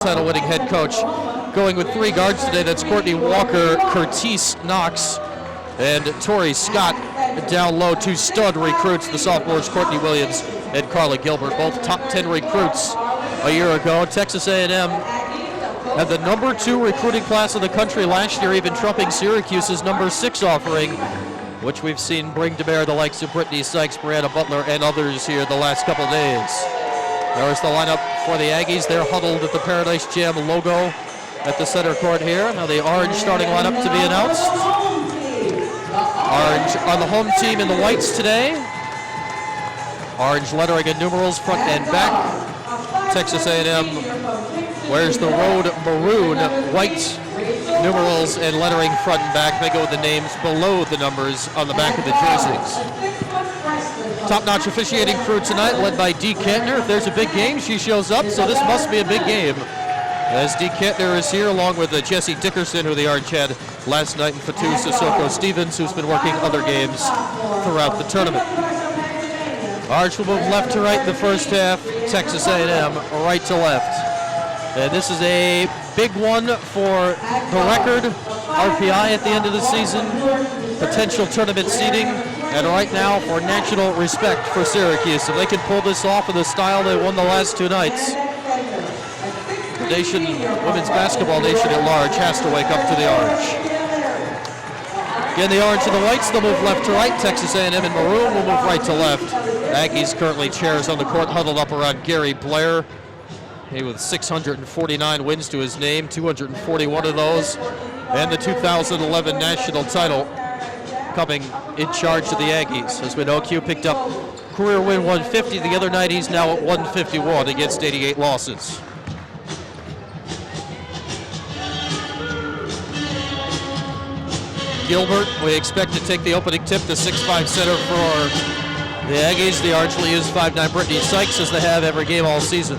title-winning head coach, going with 3 guards today. That's Courtney Walker, Curtis Knox, and Tori Scott. Down low, 2 stud recruits, the sophomores Courtney Williams and Carla Gilbert, both top 10 recruits a year ago. Texas A&M had the number 2 recruiting class in the country last year, even trumping Syracuse's number 6 offering, which we've seen bring to bear the likes of Brittany Sykes, Brianna Butler, and others here the last couple days. There's the lineup for the Aggies. They're huddled at the Paradise Jam logo at the center court here. Now the orange starting lineup to be announced. Orange on the home team in the whites today. Orange lettering and numerals front and back. Texas A&M wears the road maroon, white numerals and lettering front and back. They go with the names below the numbers on the back of the jerseys. Top-notch officiating crew tonight, led by Dee Kantner. If there's a big game, she shows up, so this must be a big game. As Dee Kantner is here, along with Jesse Dickerson, who the Orange had last night, and Fatu Sissoko Stevens, who's been working other games throughout the tournament. Orange will move left to right in the first half, Texas A&M right to left. And this is a big one for the record, RPI at the end of the season, potential tournament seeding, and right now for national respect for Syracuse. If they can pull this off in the style they won the last 2 nights, the nation, women's basketball nation at large, has to wake up to the orange. Again, the orange and the whites, they'll move left to right. Texas A&M in maroon will move right to left. Aggies currently chairs on the court, huddled up around Gary Blair. He with 649 wins to his name, 241 of those, and the 2011 national title coming in charge of the Aggies. As we know, Q picked up career win 150 the other night. He's now at 151 against 88 losses. Gilbert, we expect to take the opening tip, the 6'5" center for the Aggies. The Orange will use 5'9" Brittany Sykes, as they have every game all season.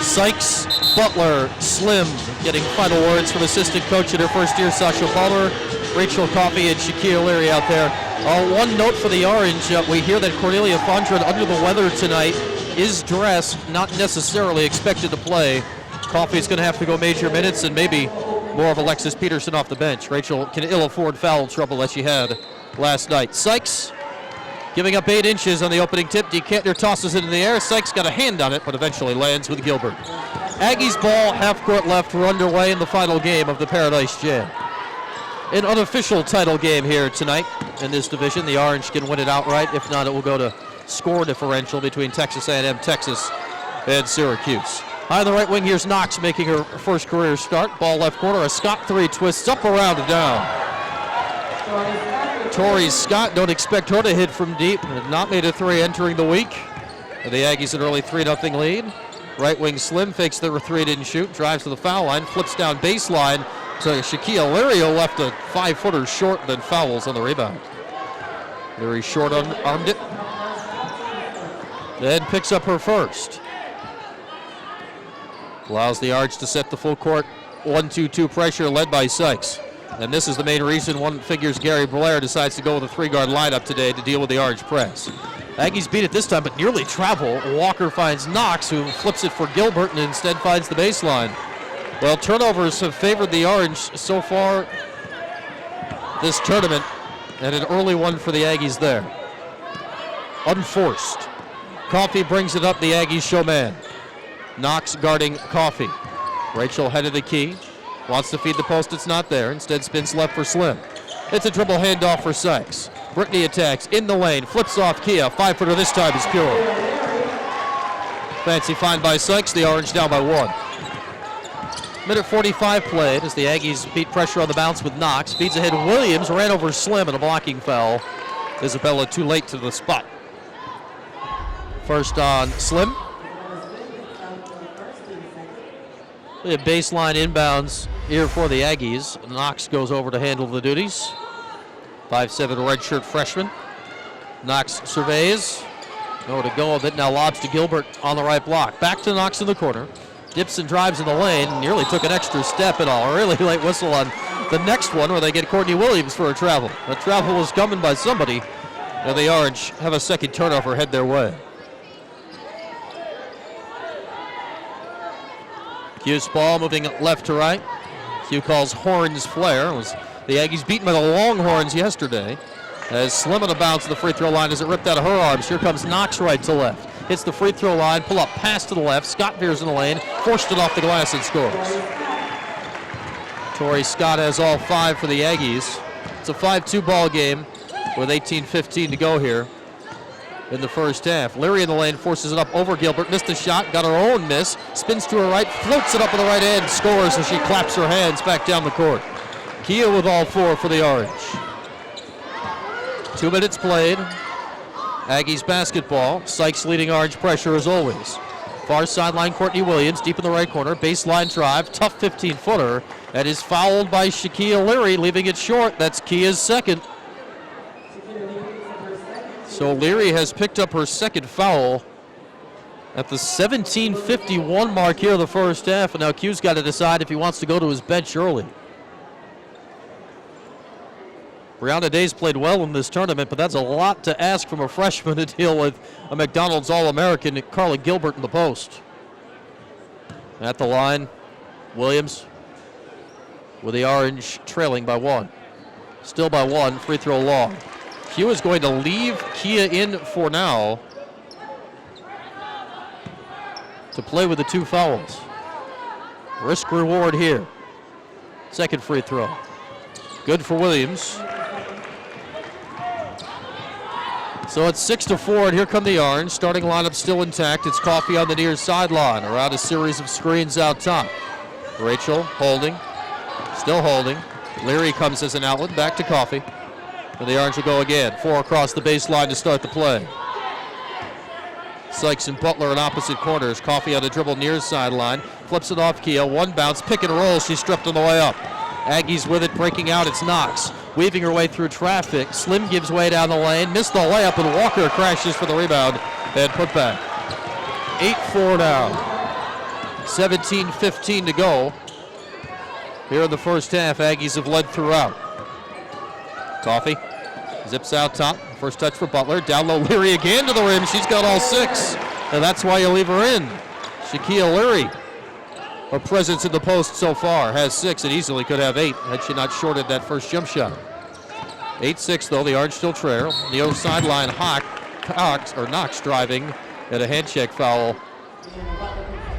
Sykes, Butler, Slim, getting final words from assistant coach in her first year, Sasha Butler, Rachel Coffey, and Shaquille Leary out there. One note for the Orange, we hear that Cornelia Fondren, under the weather tonight, is dressed, not necessarily expected to play. Coffey's going to have to go major minutes, and maybe more of Alexis Peterson off the bench. Rachel can ill afford foul trouble as she had last night. Sykes giving up 8 inches on the opening tip. Dee Kantner tosses it in the air. Sykes got a hand on it, but eventually lands with Gilbert. Aggies ball, half court left. We're underway in the final game of the Paradise Jam. An unofficial title game here tonight in this division. The Orange can win it outright. If not, it will go to score differential between Texas A&M, Texas, and Syracuse. High on the right wing, here's Knox making her first career start. Ball left corner, a Scott 3 twists up, around, and down. Tori Scott, don't expect her to hit from deep. Had not made a 3 entering the week. The Aggies an early 3-0 lead. Right wing Slim fakes the 3, didn't shoot, drives to the foul line, flips down baseline to Shaquille Leary, left a 5-footer short, then fouls on the rebound. Leary short armed it. Then picks up her first. Allows the Orange to set the full court 1-2-2 pressure, led by Sykes. And this is the main reason one figures Gary Blair decides to go with a 3-guard lineup today to deal with the Orange press. Aggies beat it this time, but nearly travel. Walker finds Knox, who flips it for Gilbert and instead finds the baseline. Well, turnovers have favored the Orange so far this tournament, and an early one for the Aggies there. Unforced. Coffey brings it up, the Aggies show man. Knox guarding Coffey. Rachel head of the key. Wants to feed the post, it's not there. Instead spins left for Slim. It's a dribble handoff for Sykes. Brittany attacks in the lane, flips off Kia. 5-footer this time is pure. Fancy find by Sykes, the Orange down by 1. Minute 45 played as the Aggies beat pressure on the bounce with Knox. Feeds ahead Williams, ran over Slim in a blocking foul. Isabella too late to the spot. First on Slim. We have baseline inbounds here for the Aggies. Knox goes over to handle the duties. 5'7" redshirt freshman. Knox surveys. Nowhere to go with it. Now lobs to Gilbert on the right block. Back to Knox in the corner. Dips and drives in the lane. Nearly took an extra step and all. Really late whistle on the next one where they get Courtney Williams for a travel. The travel was coming by somebody. Now the Orange have a second turnover head their way. Q's ball moving left to right. Q calls Horns flare. The Aggies beaten by the Longhorns yesterday. As Slim on the bounce of the free throw line as it ripped out of her arms. Here comes Knox right to left. Hits the free throw line, pull up pass to the left. Scott veers in the lane, forced it off the glass and scores. Tori Scott has all 5 for the Aggies. It's a 5-2 ball game with 18:15 to go here in the first half. Leary in the lane forces it up over Gilbert, missed the shot, got her own miss, spins to her right, floats it up on the right end, scores as she claps her hands back down the court. Kia with all 4 for the Orange. 2 minutes played. Aggies basketball. Sykes leading Orange pressure as always. Far sideline, Courtney Williams deep in the right corner. Baseline drive, tough 15-footer. That is fouled by Shakia Leary, leaving it short. That's Kia's second. So Leary has picked up her second foul at the 17:51 mark here of the first half. And now Q's got to decide if he wants to go to his bench early. Brianna Days played well in this tournament, but that's a lot to ask from a freshman to deal with a McDonald's All-American, Carla Gilbert, in the post. At the line, Williams with the Orange trailing by 1. Still by 1, free throw long. Q is going to leave Kia in for now to play with the 2 fouls. Risk reward here. Second free throw. Good for Williams. So it's 6-4, and here come the Orange. Starting lineup still intact. It's Coffey on the near sideline around a series of screens out top. Rachel holding, still holding. Leary comes as an outlet, back to Coffey. And the Orange will go again. 4 across the baseline to start the play. Sykes and Butler in opposite corners. Coffey on the dribble near sideline. Flips it off Kia. 1 bounce, pick and roll. She's stripped on the way up. Aggies with it, breaking out. It's Knox. Weaving her way through traffic. Slim gives way down the lane. Missed the layup, and Walker crashes for the rebound and put back. 8-4 now. 17:15 to go. Here in the first half, Aggies have led throughout. Coffey zips out top. First touch for Butler. Down low, Leary again to the rim. She's got all 6. And that's why you leave her in. Shakia Leary. Her presence in the post so far has 6 and easily could have 8 had she not shorted that first jump shot. 8-6 though, the Orange still trail. The other sideline, Knox driving at a hand check foul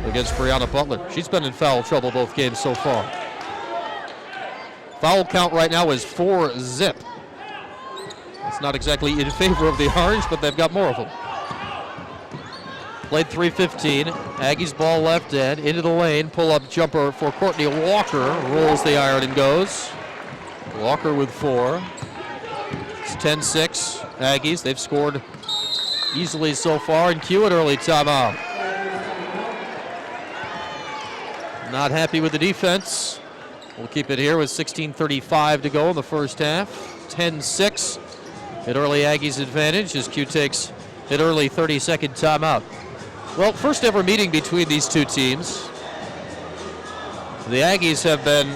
against Brianna Butler. She's been in foul trouble both games so far. Foul count right now is 4-zip. It's not exactly in favor of the Orange, but they've got more of them. Played 3:15. Aggies ball left end, into the lane. Pull-up jumper for Courtney Walker. Rolls the iron and goes. Walker with 4. It's 10-6. Aggies, they've scored easily so far. And Q at early timeout. Not happy with the defense. We'll keep it here with 16:35 to go in the first half. 10-6 at early Aggies advantage as Q takes an early 30-second timeout. Well, first ever meeting between these two teams. The Aggies have been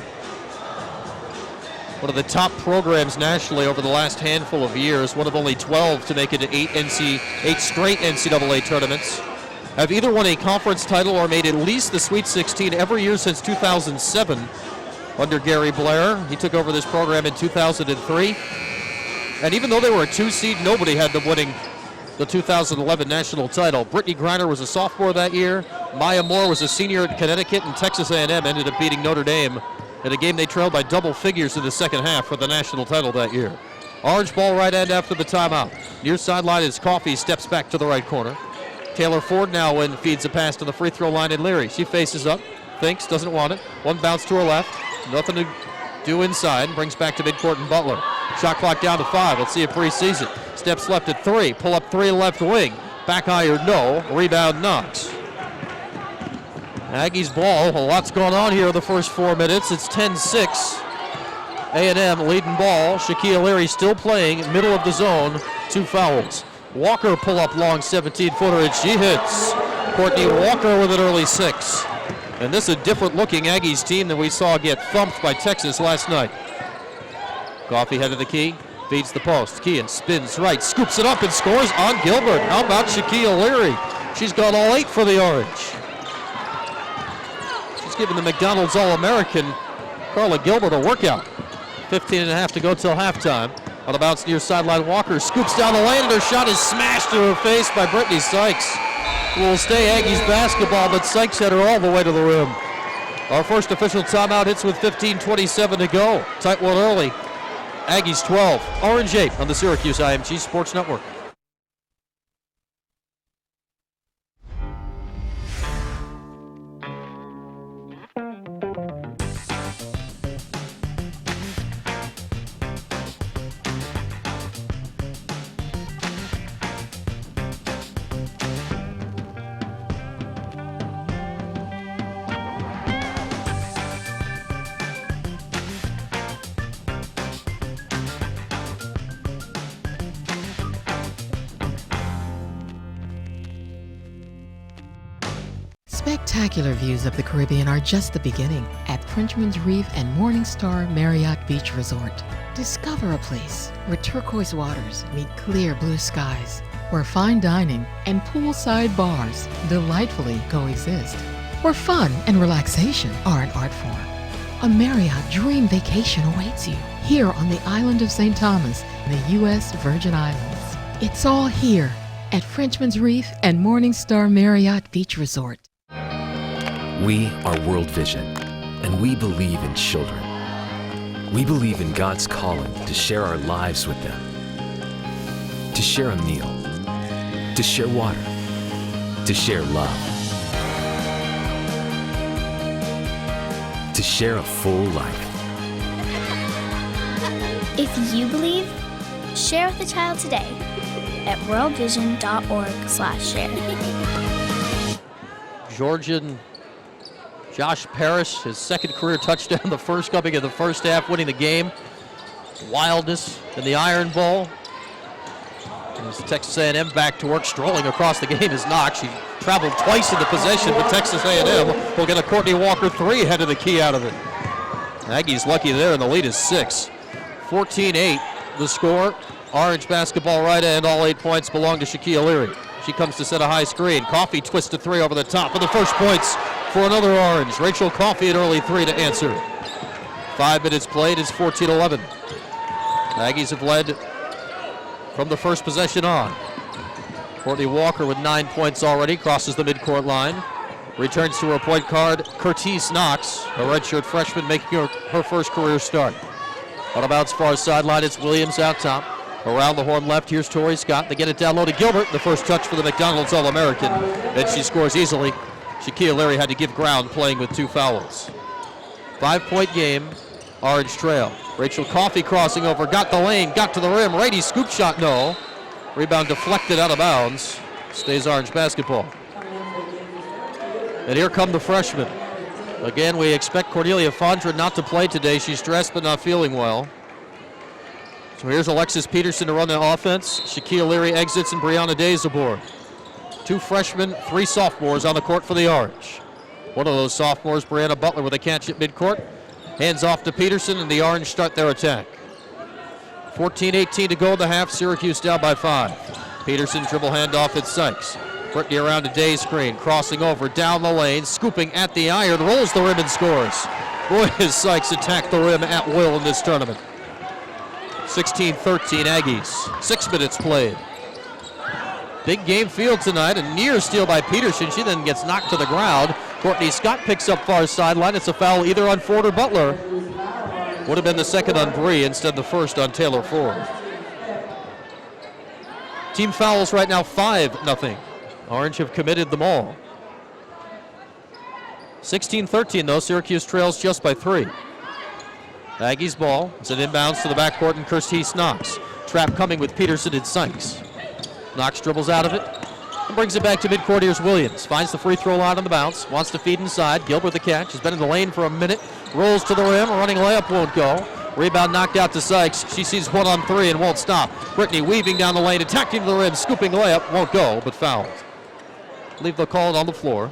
one of the top programs nationally over the last handful of years, one of only 12 to make it to 8 straight NCAA tournaments. Have either won a conference title or made at least the Sweet 16 every year since 2007 under Gary Blair. He took over this program in 2003. And even though they were a 2 seed, nobody had them winning the 2011 national title. Brittany Griner was a sophomore that year. Maya Moore was a senior at Connecticut, and Texas A&M ended up beating Notre Dame in a game they trailed by double figures in the second half for the national title that year. Orange ball right end after the timeout. Near sideline is Coffey, steps back to the right corner. Taylor Ford now in, feeds a pass to the free throw line, and Leary. She faces up, thinks, doesn't want it. 1 bounce to her left. Nothing to do inside. Brings back to midcourt and Butler. Shot clock down to 5. Let's see if Bree sees it. Steps left at 3. Pull up 3 left wing. Back iron, no. Rebound, Knox. Aggies ball. A lot's going on here in the first 4 minutes. It's 10-6. A&M leading ball. Shakia Leary still playing. Middle of the zone. 2 fouls. Walker pull up long 17-footer, and she hits. Courtney Walker with an early 6. And this is a different looking Aggies team than we saw get thumped by Texas last night. Coffey head of the key. Feeds the post. Kia spins right, scoops it up and scores on Gilbert. How about Shaquille Leary? She's got all 8 for the Orange. She's giving the McDonald's All-American Carla Gilbert a workout. 15.5 to go till halftime. On the bounce near sideline, Walker scoops down the lane, and her shot is smashed to her face by Brittany Sykes. Will stay Aggies basketball, but Sykes had her all the way to the rim. Our first official timeout hits with 15:27 to go. Tight one early. Aggies 12, Orange 8 on the Syracuse IMG Sports Network. Spectacular views of the Caribbean are just the beginning at Frenchman's Reef and Morningstar Marriott Beach Resort. Discover a place where turquoise waters meet clear blue skies, where fine dining and poolside bars delightfully coexist, where fun and relaxation are an art form. A Marriott dream vacation awaits you here on the island of St. Thomas in the U.S. Virgin Islands. It's all here at Frenchman's Reef and Morningstar Marriott Beach Resort. We are World Vision, and we believe in children. We believe in God's calling to share our lives with them, to share a meal, to share water, to share love, to share a full life. If you believe, share with a child today at worldvision.org/share. Georgian Josh Parrish, his second career touchdown, the first coming in the first half, winning the game. Wildness in the Iron Bowl. As Texas A&M back to work, strolling across the game is Knox. She traveled twice in the possession, but Texas A&M will get a Courtney Walker 3 head of the key out of it. Aggies lucky there, and the lead is 6. 14-8 the score. Orange basketball right end, all 8 points belong to Shaquille Leary. She comes to set a high screen. Coffee twisted 3 over the top, and the first points for another Orange. Rachel Coffey an early 3 to answer. 5 minutes played, it's 14-11. Aggies have led from the first possession on. Courtney Walker with 9 points already, crosses the midcourt line. Returns to her point guard, Curtis Knox, a redshirt freshman making her first career start. On about far sideline, it's Williams out top. Around the horn left, here's Tori Scott. They get it down low to Gilbert. The first touch for the McDonald's All-American, and she scores easily. Shaquille Leary had to give ground playing with 2 fouls. 5-point game, Orange trail. Rachel Coffey crossing over, got the lane, got to the rim. Rady scoop shot, no. Rebound deflected out of bounds. Stays Orange basketball. And here come the freshmen. Again, we expect Cornelia Fondra not to play today. She's dressed but not feeling well. So here's Alexis Peterson to run the offense. Shaquille Leary exits and Brianna Days aboard. 2 freshmen, 3 sophomores on the court for the Orange. One of those sophomores, Brianna Butler, with a catch at midcourt. Hands off to Peterson, and the Orange start their attack. 14-18 to go in the half. Syracuse down by 5. Peterson dribble handoff at Sykes. Brittany around to Day's screen, crossing over down the lane, scooping at the iron, rolls the rim and scores. Boy, has Sykes attacked the rim at will in this tournament. 16-13 Aggies. 6 minutes played. Big game field tonight. A near steal by Peterson. She then gets knocked to the ground. Courtney Scott picks up far sideline. It's a foul either on Ford or Butler. Would have been the second on Bree, instead the first on Taylor Ford. Team fouls right now 5-0. Orange have committed them all. 16-13 though. Syracuse trails just by 3. Aggies ball. It's an inbounds to the backcourt and Curtis Knox. Trap coming with Peterson and Sykes. Knox dribbles out of it and brings it back to midcourt. Here's Williams. Finds the free throw line on the bounce. Wants to feed inside. Gilbert the catch. Has been in the lane for a minute. Rolls to the rim. A running layup won't go. Rebound knocked out to Sykes. She sees 1 on 3 and won't stop. Brittany weaving down the lane. Attacking to the rim. Scooping layup. Won't go, but fouled. Leave the call on the floor.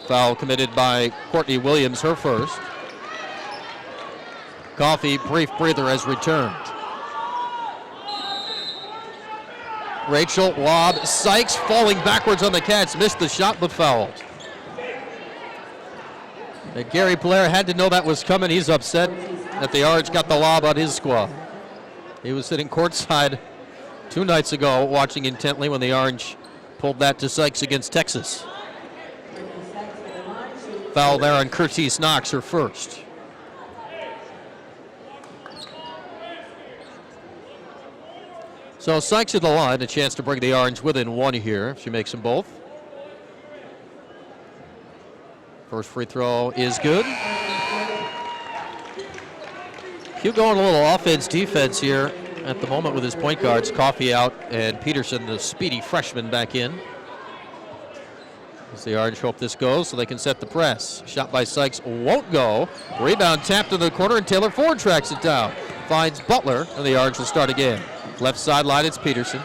Foul committed by Courtney Williams, her first. Coffee, brief breather, has returned. Rachel, lob, Sykes falling backwards on the catch, missed the shot but fouled. And Gary Blair had to know that was coming. He's upset that the Orange got the lob on his squad. He was sitting courtside 2 nights ago watching intently when the Orange pulled that to Sykes against Texas. Foul there on Curtis Knox, her first. So Sykes at the line, a chance to bring the Orange within 1 here if she makes them both. First free throw is good. Hugh going a little offense-defense here at the moment with his point guards. Coffey out and Peterson, the speedy freshman, back in. As the Orange hope this goes so they can set the press. Shot by Sykes won't go. Rebound tapped in the corner and Taylor Ford tracks it down. Finds Butler and the Orange will start again. Left sideline, it's Peterson.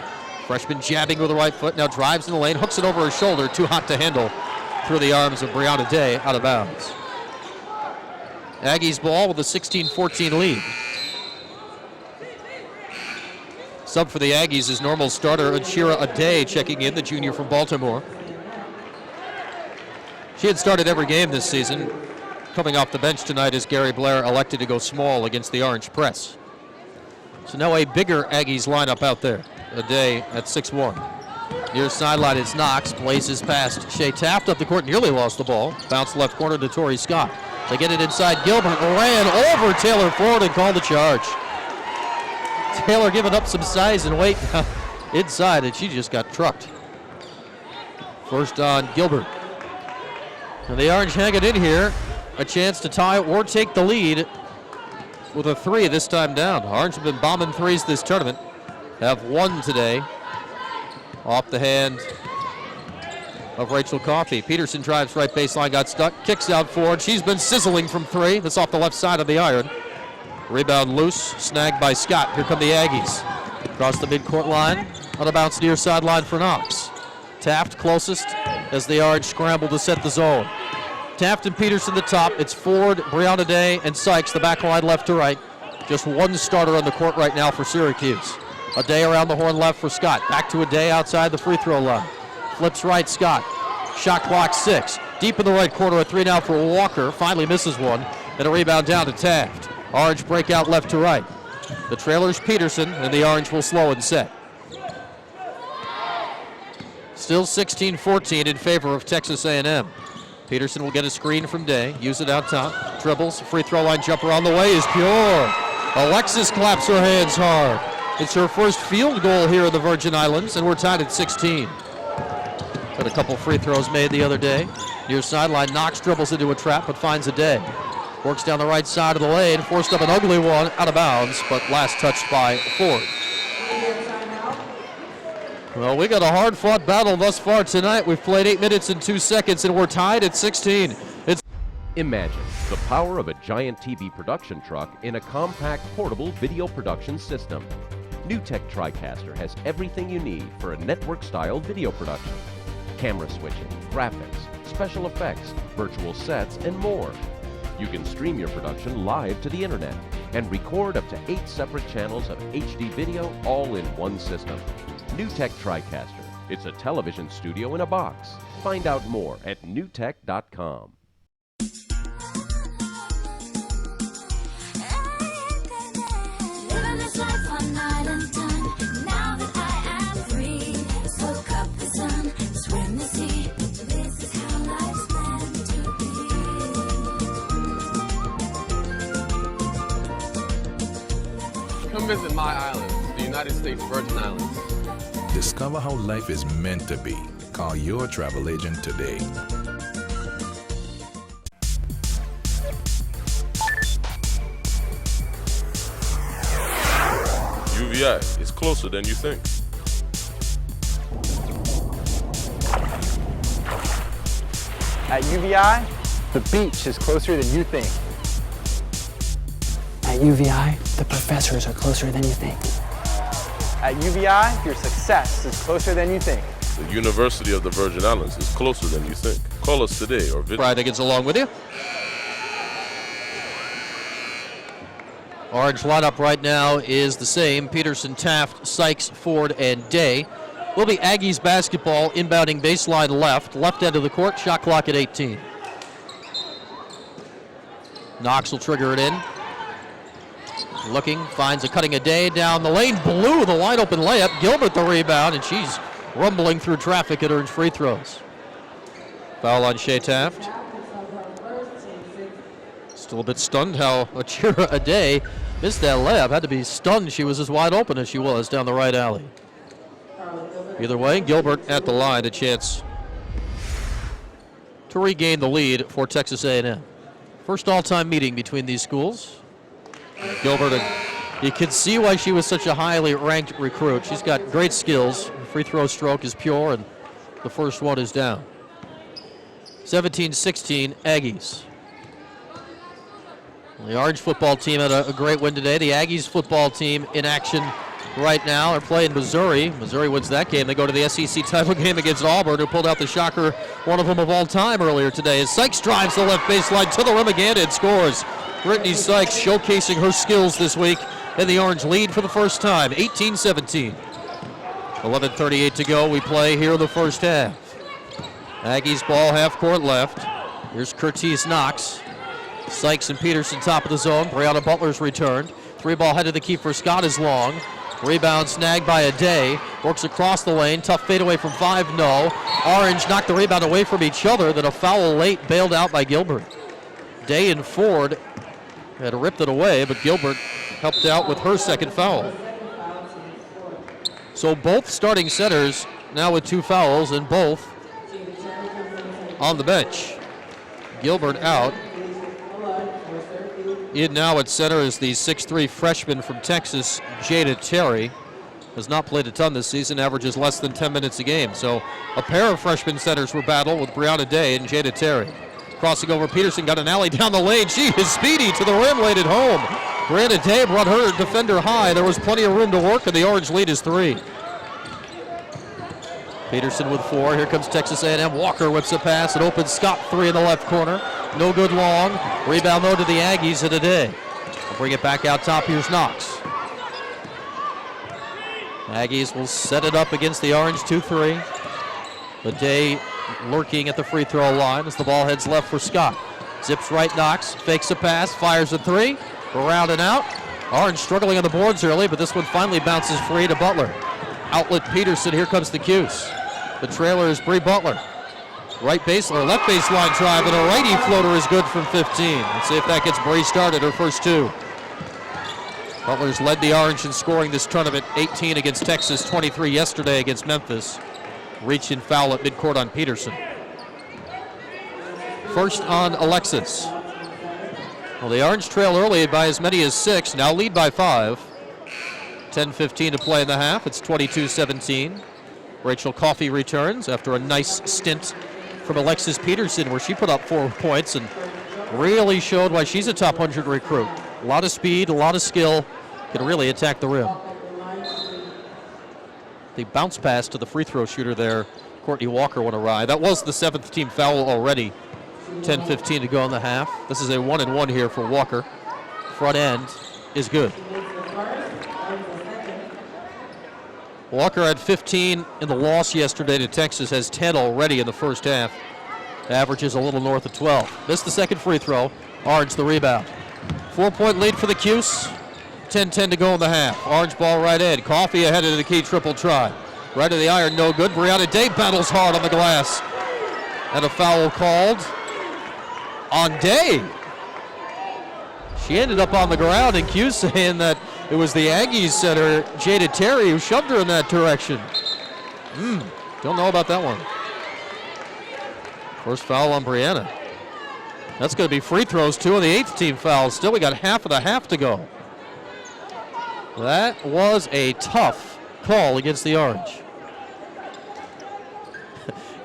Freshman jabbing with the right foot, now drives in the lane, hooks it over her shoulder, too hot to handle through the arms of Brianna Day, out of bounds. Aggies ball with a 16-14 lead. Sub for the Aggies is normal starter Achira Ade checking in, the junior from Baltimore. She had started every game this season. Coming off the bench tonight as Gary Blair elected to go small against the Orange press. So now a bigger Aggies lineup out there. Ade at 6'1". Near sideline is Knox, blazes past Shea Taft up the court, nearly lost the ball. Bounce left corner to Tori Scott. They get it inside Gilbert, ran over Taylor Ford and called the charge. Taylor giving up some size and weight inside, and she just got trucked. First on Gilbert. And the Orange hang it in here. A chance to tie or take the lead with a 3 this time down. Orange have been bombing threes this tournament. Have 1 today. Off the hand of Rachel Coffey. Peterson drives right baseline, got stuck, kicks out Ford. She's been sizzling from 3. That's off the left side of the iron. Rebound loose, snagged by Scott. Here come the Aggies. Across the midcourt line, on a bounce near sideline for Knox. Taft closest as the Orange scramble to set the zone. Taft and Peterson the top. It's Ford, Brianna Day, and Sykes, the back line left to right. Just 1 starter on the court right now for Syracuse. A Day around the horn left for Scott. Back to a Day outside the free throw line. Flips right, Scott. Shot clock 6. Deep in the right corner, a 3 now for Walker. Finally misses one. And a rebound down to Taft. Orange breakout left to right. The trailer's Peterson, and the Orange will slow and set. Still 16-14 in favor of Texas A&M. Peterson will get a screen from Day. Use it out top. Dribbles. Free throw line jumper on the way is pure. Alexis claps her hands hard. It's her first field goal here in the Virgin Islands, and we're tied at 16. Got a couple free throws made the other day. Near sideline, Knox dribbles into a trap, but finds a Day. Works down the right side of the lane, forced up an ugly one, out of bounds, but last touched by Ford. Well, we got a hard-fought battle thus far tonight. We've played 8 minutes and 2 seconds, and we're tied at 16. Imagine the power of a giant TV production truck in a compact, portable video production system. NewTek TriCaster has everything you need for a network-style video production. Camera switching, graphics, special effects, virtual sets, and more. You can stream your production live to the internet and record up to 8 separate channels of HD video all in one system. NewTek TriCaster. It's a television studio in a box. Find out more at newtek.com. Come visit my island, the United States Virgin Islands. Discover how life is meant to be. Call your travel agent today. UVI is closer than you think. At UVI, the beach is closer than you think. At UVI, the professors are closer than you think. At UVI, your success is closer than you think. The University of the Virgin Islands is closer than you think. Call us today or visit. Friday gets along with you. Orange lineup right now is the same. Peterson, Taft, Sykes, Ford, and Day. Will be Aggies basketball inbounding baseline left end of the court, shot clock at 18. Knox will trigger it in. Looking, finds a cutting a Day down the lane, blew the wide open layup. Gilbert the rebound, and she's rumbling through traffic at her free throws. Foul on Shea Taft. Still a bit stunned how Achira Ade missed that layup. Had to be stunned she was as wide open as she was down the right alley. Either way, Gilbert at the line, a chance to regain the lead for Texas A&M. First all-time meeting between these schools. Gilbert, you can see why she was such a highly ranked recruit. She's got great skills. Her free throw stroke is pure, and the first one is down. 17-16 Aggies. The Orange football team had a great win today. The Aggies football team in action right now. They're playing Missouri. Missouri wins that game. They go to the SEC title game against Auburn, who pulled out the shocker, one of them of all time earlier today. As Sykes drives the left baseline to the rim again and scores. Brittany Sykes showcasing her skills this week, and the Orange lead for the first time, 18-17. 11:38 to go. We play here in the first half. Aggies ball half court left. Here's Curtis Knox. Sykes and Peterson top of the zone. Brianna Butler's returned. Three ball head of the keeper. Scott is long. Rebound snagged by Ade. Works across the lane. Tough fadeaway from 5, no. Orange knocked the rebound away from each other. Then a foul late, bailed out by Gilbert. Day and Ford had ripped it away, but Gilbert helped out with her second foul. So both starting centers now with 2 fouls, and both on the bench. Gilbert out. In now at center is the 6'3" freshman from Texas, Jada Terry. Has not played a ton this season, averages less than 10 minutes a game. So a pair of freshman centers were battled with Brianna Day and Jada Terry. Crossing over, Peterson got an alley down the lane. She is speedy to the rim, laid it home. Brianna Day brought her defender high. There was plenty of room to work, and the Orange lead is 3. Peterson with 4. Here comes Texas A&M. Walker whips a pass. It opens Scott 3 in the left corner. No good long. Rebound though to the Aggies at Ade. We'll bring it back out top. Here's Knox. Aggies will set it up against the Orange 2-3. Ade lurking at the free throw line as the ball heads left for Scott. Zips right, Knox. Fakes a pass. Fires a 3. Around and out. Orange struggling on the boards early, but this one finally bounces free to Butler. Outlet Peterson. Here comes the Cuse. The trailer is Bree Butler. Right base or left baseline drive, and a righty floater is good from 15. Let's see if that gets Bree started, her first 2. Butler's led the Orange in scoring this tournament, 18 against Texas, 23 yesterday against Memphis. Reach and foul at midcourt on Peterson. First on Alexis. Well, the Orange trail early by as many as 6, now lead by 5. 10:15 to play in the half. It's 22-17. Rachel Coffey returns after a nice stint from Alexis Peterson, where she put up 4 points and really showed why she's a top 100 recruit. A lot of speed, a lot of skill, can really attack the rim. The bounce pass to the free throw shooter there, Courtney Walker, went awry. That was the 7th team foul already. 10:15 to go in the half. This is a 1-and-1 here for Walker. Front end is good. Walker had 15 in the loss yesterday to Texas, has 10 already in the first half. Averages a little north of 12. Missed the second free throw. Orange the rebound. 4-point lead for the Cuse. 10:10 to go in the half. Orange ball right in. Coffey ahead of the key triple try. Right of the iron, no good. Brianna Day battles hard on the glass. And a foul called on Day. She ended up on the ground, and Cuse saying that it was the Aggies center, Jada Terry, who shoved her in that direction. Don't know about that one. First foul on Brianna. That's going to be free throws, 2 of the 8th team fouls. Still, we got half of the half to go. That was a tough call against the Orange.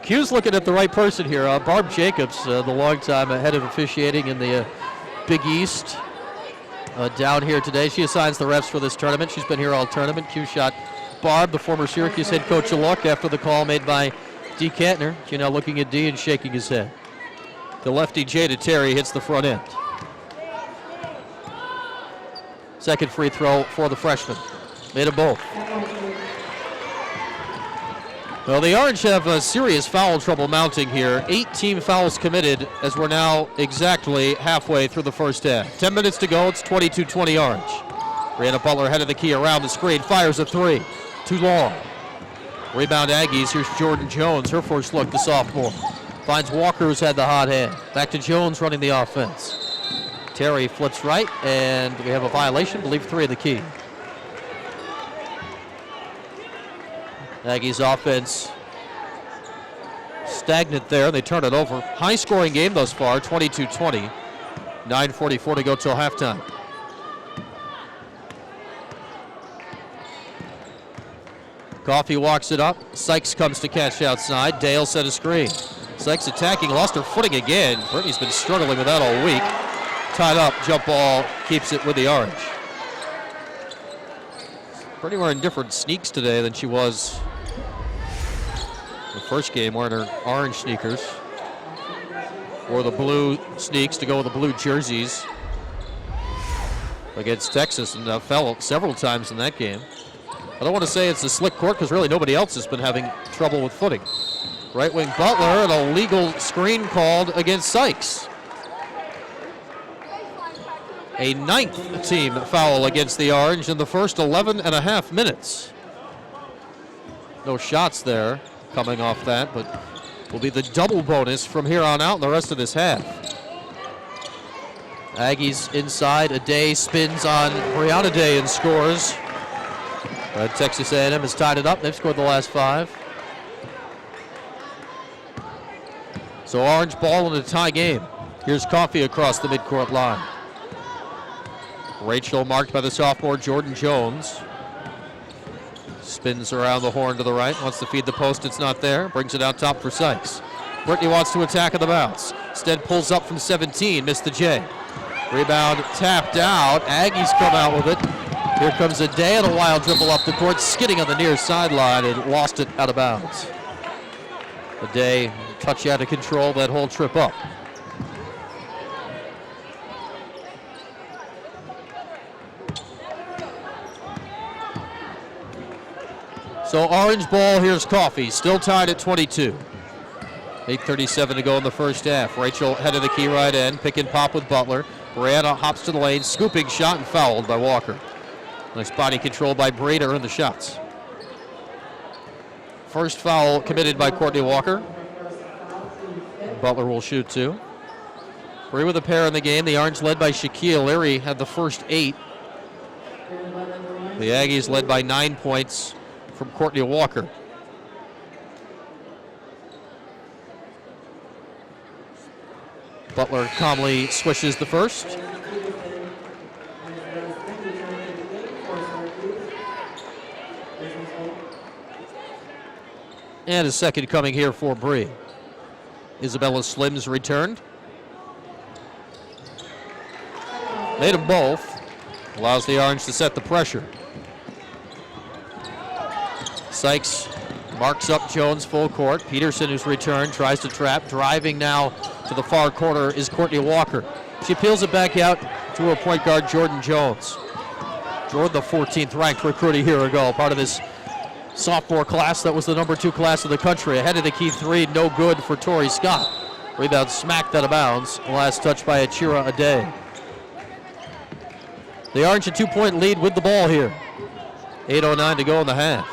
Q's looking at the right person here. Barb Jacobs, the longtime head of officiating in the Big East, down here today. She assigns the refs for this tournament. She's been here all tournament. Q shot Barb, the former Syracuse head coach, a look after the call made by D. Kantner. You're now looking at D and shaking his head. The lefty Jada Terry hits the front end. Second free throw for the freshman. Made them both. Well, the Orange have a serious foul trouble mounting here. 8 team fouls committed as we're now exactly halfway through the first half. 10 minutes to go. It's 22-20 Orange. Brianna Butler head of the key around the screen. Fires a three. Too long. Rebound Aggies. Here's Jordan Jones. Her first look, the sophomore. Finds Walker, who's had the hot hand. Back to Jones running the offense. Terry flips right, and we have a violation. I believe 3 of the key. Aggies offense stagnant there. They turn it over. High scoring game thus far, 22-20. 9:44 to go till halftime. Coffey walks it up. Sykes comes to catch outside. Dale set a screen. Sykes attacking, lost her footing again. Brittany's been struggling with that all week. Tied up, jump ball, keeps it with the Orange. Brittany wearing different sneaks today than she was the first game, wearing her orange sneakers. Or the blue sneaks to go with the blue jerseys against Texas, and fell several times in that game. I don't want to say it's a slick court because really nobody else has been having trouble with footing. Right wing Butler, and a legal screen called against Sykes. A 9th team foul against the Orange in the first 11 and a half minutes. No shots there coming off that, but will be the double bonus from here on out in the rest of this half. Aggies inside. Aday spins on Brianna Day and scores. Texas A&M has tied it up. They've scored the last 5. So Orange ball in a tie game. Here's Coffey across the midcourt line. Rachel marked by the sophomore Jordan Jones. Spins around the horn to the right. Wants to feed the post. It's not there. Brings it out top for Sykes. Brittany wants to attack at the bounce. Stead pulls up from 17. Missed the J. Rebound tapped out. Aggies come out with it. Here comes a Day and a wild dribble up the court, skidding on the near sideline and lost it out of bounds. A Day touch out of control that whole trip up. So Orange ball, here's Coffey, still tied at 22. 8:37 to go in the first half. Rachel head of the key right end, pick and pop with Butler. Brianna hops to the lane, scooping shot and fouled by Walker. Nice body control by Bray to earn the shots. First foul committed by Courtney Walker. Butler will shoot 2. Bray with a pair in the game. The Orange led by Shaquille Leary had the first 8. The Aggies led by 9 points from Courtney Walker. Butler calmly swishes the first. And a second coming here for Bree. Isabella Slims returned. Made them both. Allows the Orange to set the pressure. Sykes marks up Jones full court. Peterson, who's returned, tries to trap. Driving now to the far corner is Courtney Walker. She peels it back out to her point guard, Jordan Jones. Jordan, the 14th ranked recruit a year ago, part of this sophomore class that was the number 2 class in the country. Ahead of the key 3, no good for Tori Scott. Rebound smacked out of bounds. Last touch by Achira Aday. The Orange a 2-point lead with the ball here. 8:09 to go in the half.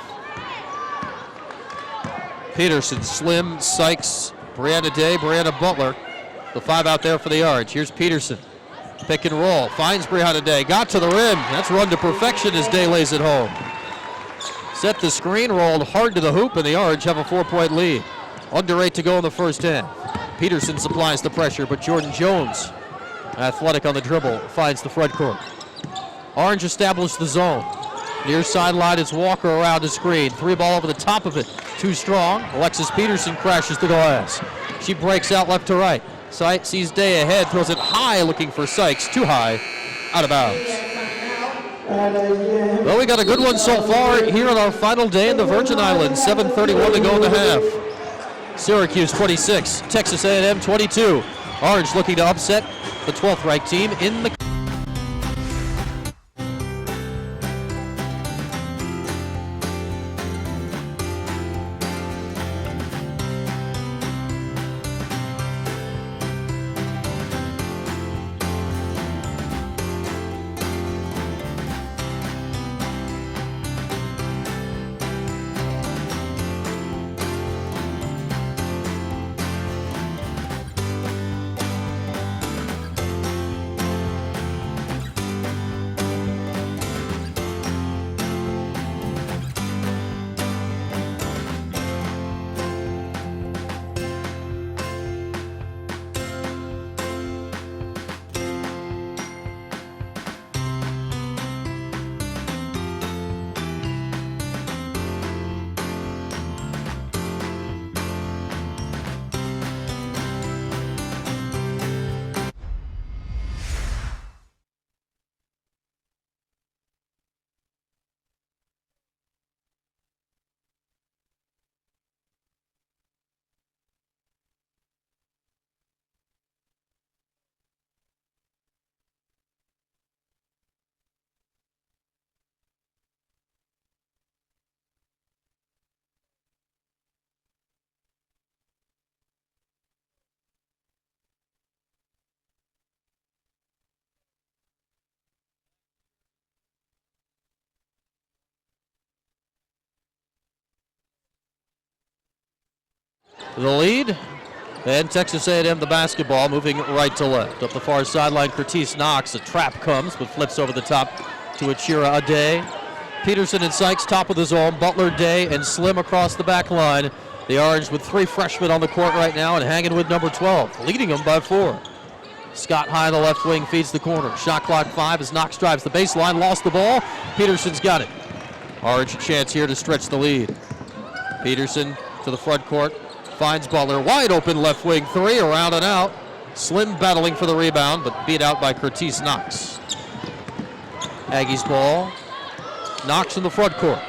Peterson, Slim, Sykes, Brianna Day, Brianna Butler. The 5 out there for the Orange. Here's Peterson. Pick and roll. Finds Brianna Day. Got to the rim. That's run to perfection as Day lays it home. Set the screen, rolled hard to the hoop, and the Orange have a 4-point lead. Under 8 to go in the first half. Peterson supplies the pressure, but Jordan Jones, athletic on the dribble, finds the front court. Orange established the zone. Near sideline is Walker around the screen. 3 ball over the top of it. Too strong. Alexis Peterson crashes the glass. She breaks out left to right. Sees Day ahead, throws it high looking for Sykes. Too high. Out of bounds. Well, we got a good one so far here on our final day in the Virgin Islands. 7:31 to go in the half. Syracuse 26, Texas A&M 22. Orange looking to upset the 12th ranked team in the lead. And Texas A&M the basketball, moving right to left. Up the far sideline, Curtis Knox. A trap comes, but flips over the top to Achira Ade. Peterson and Sykes top of the zone. Butler, Day, and Slim across the back line. The Orange with 3 freshmen on the court right now and hanging with number 12, leading them by 4. Scott high on the left wing feeds the corner. Shot clock 5 as Knox drives the baseline, lost the ball. Peterson's got it. Orange a chance here to stretch the lead. Peterson to the front court. Finds Butler, wide open left wing 3, around and out. Slim battling for the rebound, but beat out by Curtis Knox. Aggies ball. Knox in the front court.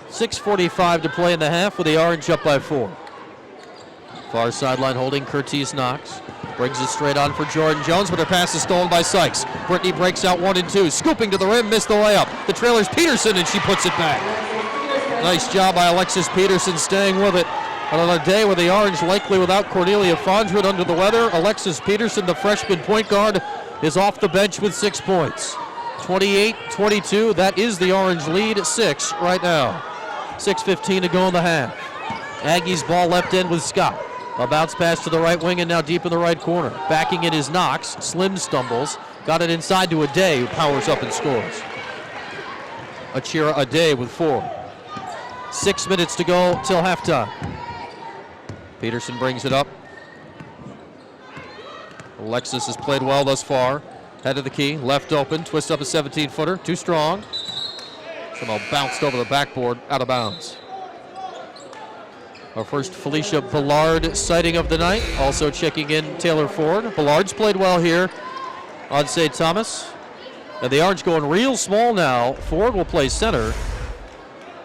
6:45 to play in the half with the Orange up by 4. Far sideline holding Curtis Knox. Brings it straight on for Jordan Jones, but her pass is stolen by Sykes. Brittany breaks out 1 and 2. Scooping to the rim, missed the layup. The trailer's Peterson, and she puts it back. Nice job by Alexis Peterson staying with it. And on a day where the Orange likely without Cornelia Fondren under the weather, Alexis Peterson, the freshman point guard, is off the bench with 6 points. 28-22, that is the Orange lead, 6 right now. 6:15 to go in the half. Aggies ball left end with Scott. A bounce pass to the right wing and now deep in the right corner. Backing it is Knox. Slim stumbles. Got it inside to Ade, who powers up and scores. Achira Ade with 4. 6 minutes to go till halftime. Peterson brings it up. Alexis has played well thus far. Head of the key, left open, twist up a 17-footer, too strong. Somehow bounced over the backboard, out of bounds. Our first Felicia Ballard sighting of the night. Also checking in Taylor Ford. Ballard's played well here on St. Thomas. And the Orange going real small now. Ford will play center.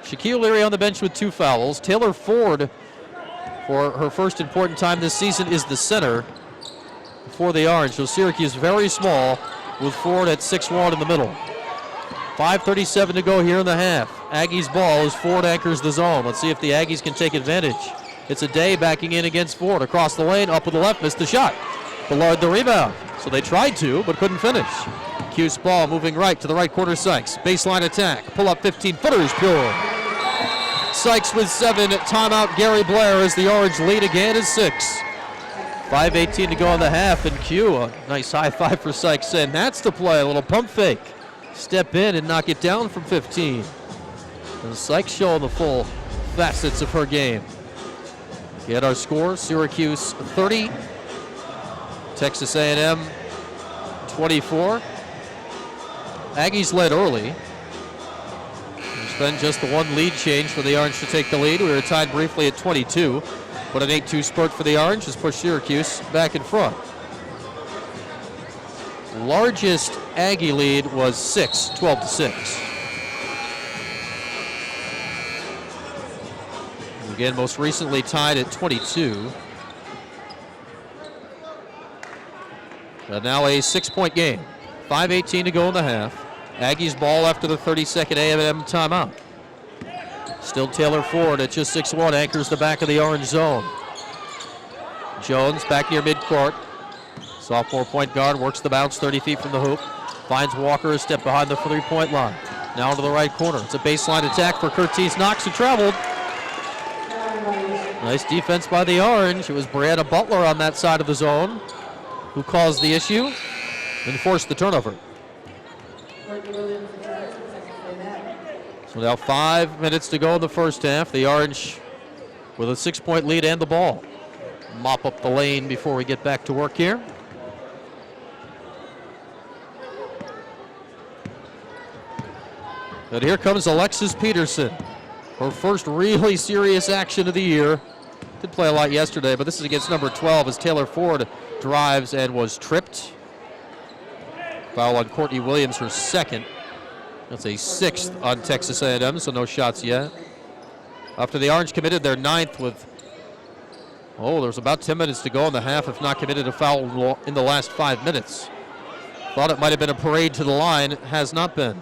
Shaquille Leary on the bench with 2 fouls. Taylor Ford, for her first important time this season, is the center for the Orange. So Syracuse very small with Ford at 6'1" in the middle. 5:37 to go here in the half. Aggies ball as Ford anchors the zone. Let's see if the Aggies can take advantage. It's a Day backing in against Ford. Across the lane, up with the left, missed the shot. Ballard the rebound. So they tried to, but couldn't finish. Cuse ball moving right to the right corner, Sykes. Baseline attack. Pull up 15-footers, pure. Sykes with 7. Timeout, Gary Blair, as the Orange lead again is 6. 5:18 to go in the half, and Q, a nice high 5 for Sykes, and that's the play, a little pump fake. Step in and knock it down from 15. And Sykes showing the full facets of her game. Get our score, Syracuse 30, Texas A&M 24. Aggies led early. There's been just the one lead change for the Orange to take the lead. We were tied briefly at 22, but an 8-2 spurt for the Orange has pushed Syracuse back in front. largest Aggie lead was 12-6. Again, most recently tied at 22. But now a 6-point game. 5:18 to go in the half. Aggies ball after the 32nd A&M timeout. Still Taylor Ford at just 6'1", anchors the back of the orange zone. Jones back near midcourt. Sophomore point guard works the bounce 30 feet from the hoop. Finds Walker a step behind the 3-point line. Now into the right corner. It's a baseline attack for Curtis Knox, who traveled. Nice defense by the orange. It was Brianna Butler on that side of the zone who caused the issue and forced the turnover. So now 5 minutes to go in the first half. The orange with a 6-point lead and the ball. Mop up the lane before we get back to work here. And here comes Alexis Peterson. Her first really serious action of the year. Did play a lot yesterday, but this is against number 12 as Taylor Ford drives and was tripped. Foul on Courtney Williams, her second. That's a 6th on Texas A&M, so no shots yet. After the Orange committed their 9th with, there's about 10 minutes to go in the half, if not committed a foul in the last 5 minutes. Thought it might have been a parade to the line, has not been.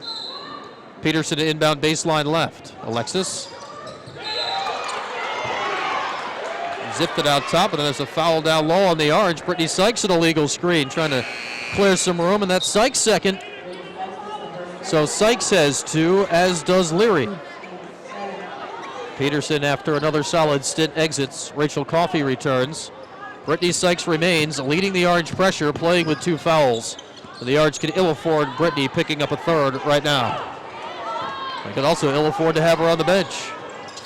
Peterson to inbound baseline left. Alexis. Zipped it out top, and then there's a foul down low on the Orange. Brittany Sykes an illegal screen, trying to clear some room, and that's Sykes' second. So Sykes has 2, as does Leary. Peterson, after another solid stint, exits. Rachel Coffey returns. Brittany Sykes remains, leading the Orange pressure, playing with 2 fouls. And the Orange can ill afford Brittany picking up a 3rd right now. They can also ill afford to have her on the bench.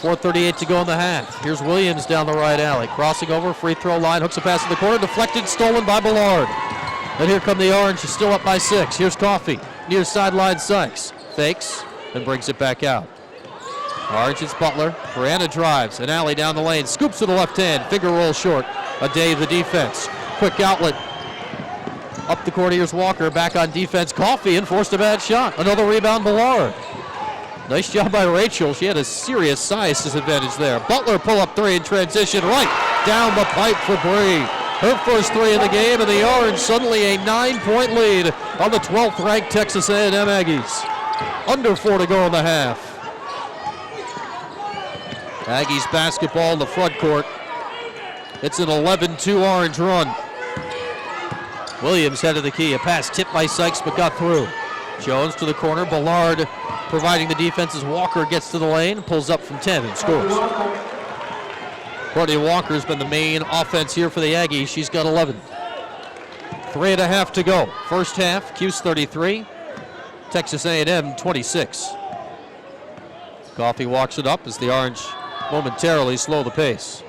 4:38 to go in the half. Here's Williams down the right alley. Crossing over, free throw line, hooks a pass in the corner, deflected, stolen by Ballard. And here come the Orange, still up by 6. Here's Coffey, near sideline Sykes. Fakes, and brings it back out. Orange, it's Butler. Brianna drives, an alley down the lane, scoops to the left hand, finger roll short. A day of the defense. Quick outlet. Up the court, here's Walker, back on defense. Coffey and forced a bad shot. Another rebound, Ballard. Nice job by Rachel. She had a serious size disadvantage there. Butler pull up 3 in transition, right down the pipe for Bree. Her first 3 in the game, and the Orange suddenly a 9-point lead on the 12th ranked Texas A&M Aggies. Under 4 to go in the half. Aggies basketball in the front court. It's an 11-2 Orange run. Williams head of the key. A pass tipped by Sykes but got through. Jones to the corner. Ballard providing the defense as Walker gets to the lane, pulls up from 10 and scores. Courtney Walker's been the main offense here for the Aggies. She's got 11. 3.5 to go. First half, Cuse 33, Texas A&M 26. Coffey walks it up as the Orange momentarily slow the pace.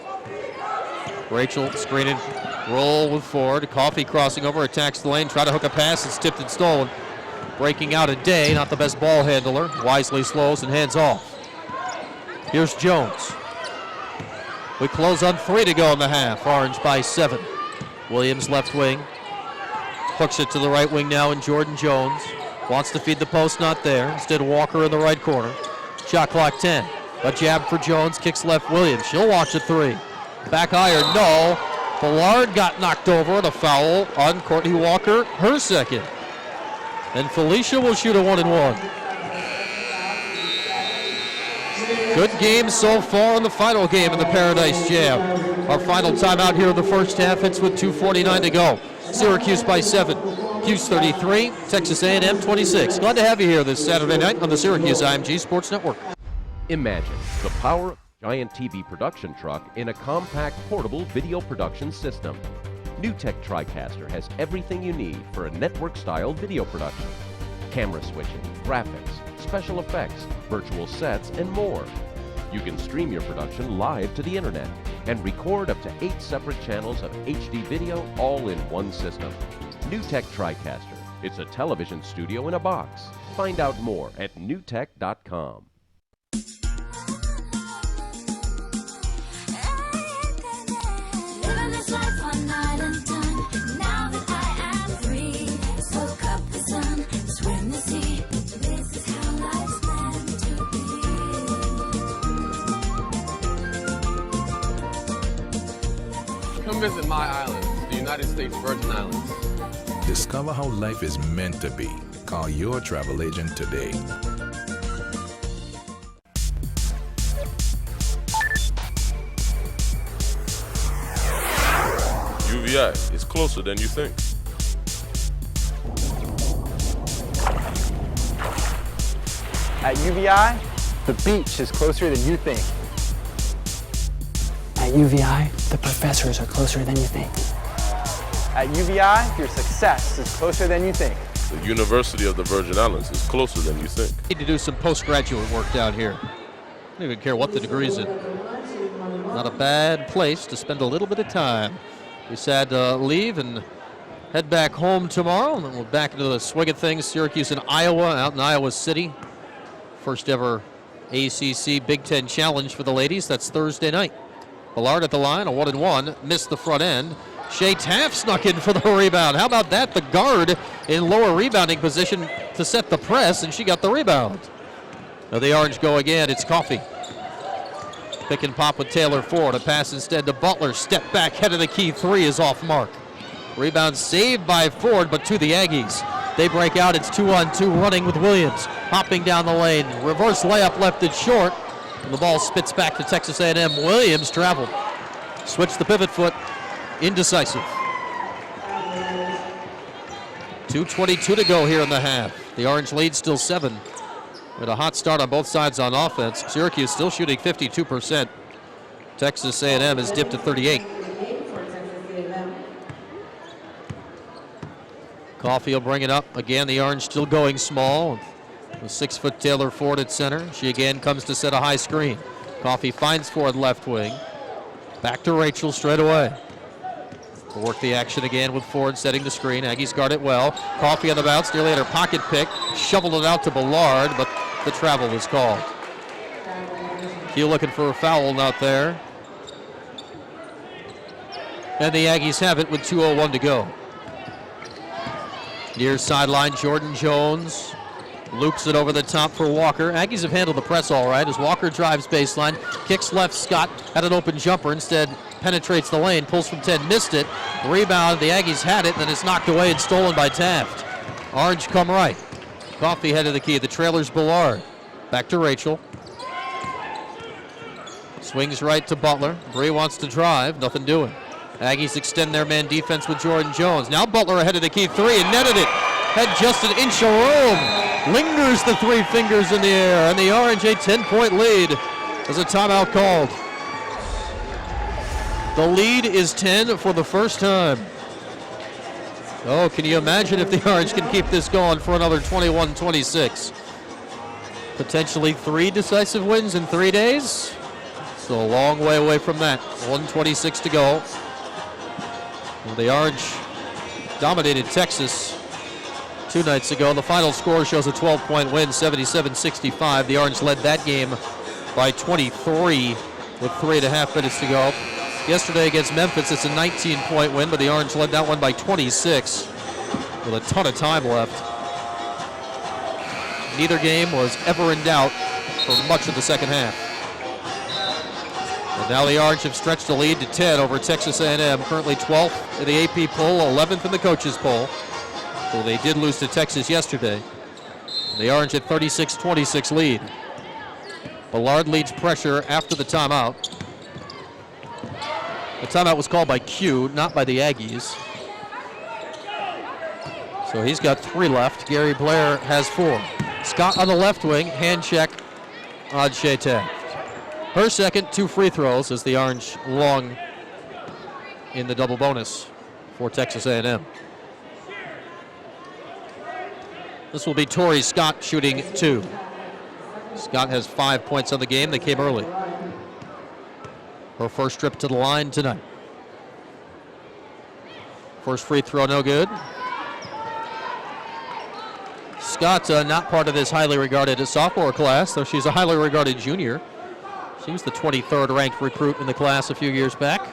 Rachel screening, roll with Ford. Coffey crossing over, attacks the lane, try to hook a pass, it's tipped and stolen. Breaking out a day, not the best ball handler. Wisely slows and hands off. Here's Jones. We close on 3 to go in the half. Orange by 7. Williams left wing. Hooks it to the right wing now, and Jordan Jones wants to feed the post, not there. Instead, Walker in the right corner. Shot clock 10. A jab for Jones, kicks left Williams. She'll watch a 3. Back iron, no. Ballard got knocked over and a foul on Courtney Walker, her second. And Felicia will shoot a 1-and-1. Good game so far in the final game in the Paradise Jam. Our final timeout here in the first half. It's with 2:49 to go. Syracuse by 7. Cuse 33, Texas A&M 26. Glad to have you here this Saturday night on the Syracuse IMG Sports Network. Imagine the power of a giant TV production truck in a compact portable video production system. NewTek TriCaster has everything you need for a network-style video production. Camera switching, graphics, special effects, virtual sets, and more. You can stream your production live to the internet and record up to 8 separate channels of HD video all in one system. NewTek TriCaster. It's a television studio in a box. Find out more at newtek.com. Living this life on island time. Now that I am free, so Come visit my island, the United States Virgin Islands. Discover how life is meant to be. Call your travel agent today. UVI is closer than you think. At UVI, the beach is closer than you think. At UVI, the professors are closer than you think. At UVI, your success is closer than you think. The University of the Virgin Islands is closer than you think. Need to do some postgraduate work down here. I don't even care what the degree's in. Not a bad place to spend a little bit of time. We sad to leave and head back home tomorrow, and then we'll back into the swing of things. Syracuse and Iowa, out in Iowa City. First ever ACC Big Ten Challenge for the ladies. That's Thursday night. Ballard at the line, a 1-and-1, missed the front end. Shea Taft snuck in for the rebound. How about that? The guard in lower rebounding position to set the press, and she got the rebound. Now the Orange go again. It's Coffey. Pick and pop with Taylor Ford. A pass instead to Butler. Step back, head of the key three is off mark. Rebound saved by Ford, but to the Aggies. They break out. It's 2-on-2 running with Williams. Hopping down the lane. Reverse layup left it short. And the ball spits back to Texas A&M. Williams traveled. Switched the pivot foot. Indecisive. 2:22 to go here in the half. The Orange lead still 7. With a hot start on both sides on offense. Syracuse still shooting 52%. Texas A&M has dipped to 38. Coffey will bring it up. Again, the Orange still going small. With 6-foot Taylor Ford at center. She again comes to set a high screen. Coffey finds Ford left wing. Back to Rachel straight away. We'll work the action again with Ford setting the screen. Aggies guard it well. Coffey on the bounce, nearly had her pocket pick. Shoveled it out to Ballard, but the travel was called. Keel looking for a foul out there. And the Aggies have it with 2:01 to go. Near sideline, Jordan Jones loops it over the top for Walker. Aggies have handled the press all right as Walker drives baseline, kicks left. Scott had an open jumper, instead penetrates the lane, pulls from 10, missed it. Rebound, the Aggies had it, then it's knocked away and stolen by Taft. Orange come right. Coffey head of the key. The trailer's Ballard. Back to Rachel. Swings right to Butler. Bree wants to drive, nothing doing. Aggies extend their man defense with Jordan Jones. Now Butler ahead of the key three and netted it. Had just an inch of room. Lingers the three fingers in the air, and the Orange a 10-point lead as a timeout called. The lead is 10 for the first time. Oh, can you imagine if the Orange can keep this going for another 21-26? Potentially 3 decisive wins in 3 days. So a long way away from that. 1:26 to go. Well, the Orange dominated Texas 2 nights ago. The final score shows a 12-point win, 77-65. The Orange led that game by 23 with 3.5 minutes to go. Yesterday against Memphis, it's a 19-point win, but the Orange led that one by 26 with a ton of time left. Neither game was ever in doubt for much of the second half. And now the Orange have stretched the lead to 10 over Texas A&M, currently 12th in the AP poll, 11th in the coaches poll. So they did lose to Texas yesterday. The Orange at 36-26 lead. Ballard leads pressure after the timeout. The timeout was called by Q, not by the Aggies. So he's got 3 left. Gary Blair has 4. Scott on the left wing, hand check on Shea Taft. Her second, 2 free throws as the Orange long in the double bonus for Texas A&M. This will be Tori Scott shooting 2. Scott has 5 points on the game. They came early. Her first trip to the line tonight. First free throw, no good. Scott not part of this highly regarded sophomore class, though she's a highly regarded junior. She was the 23rd ranked recruit in the class a few years back.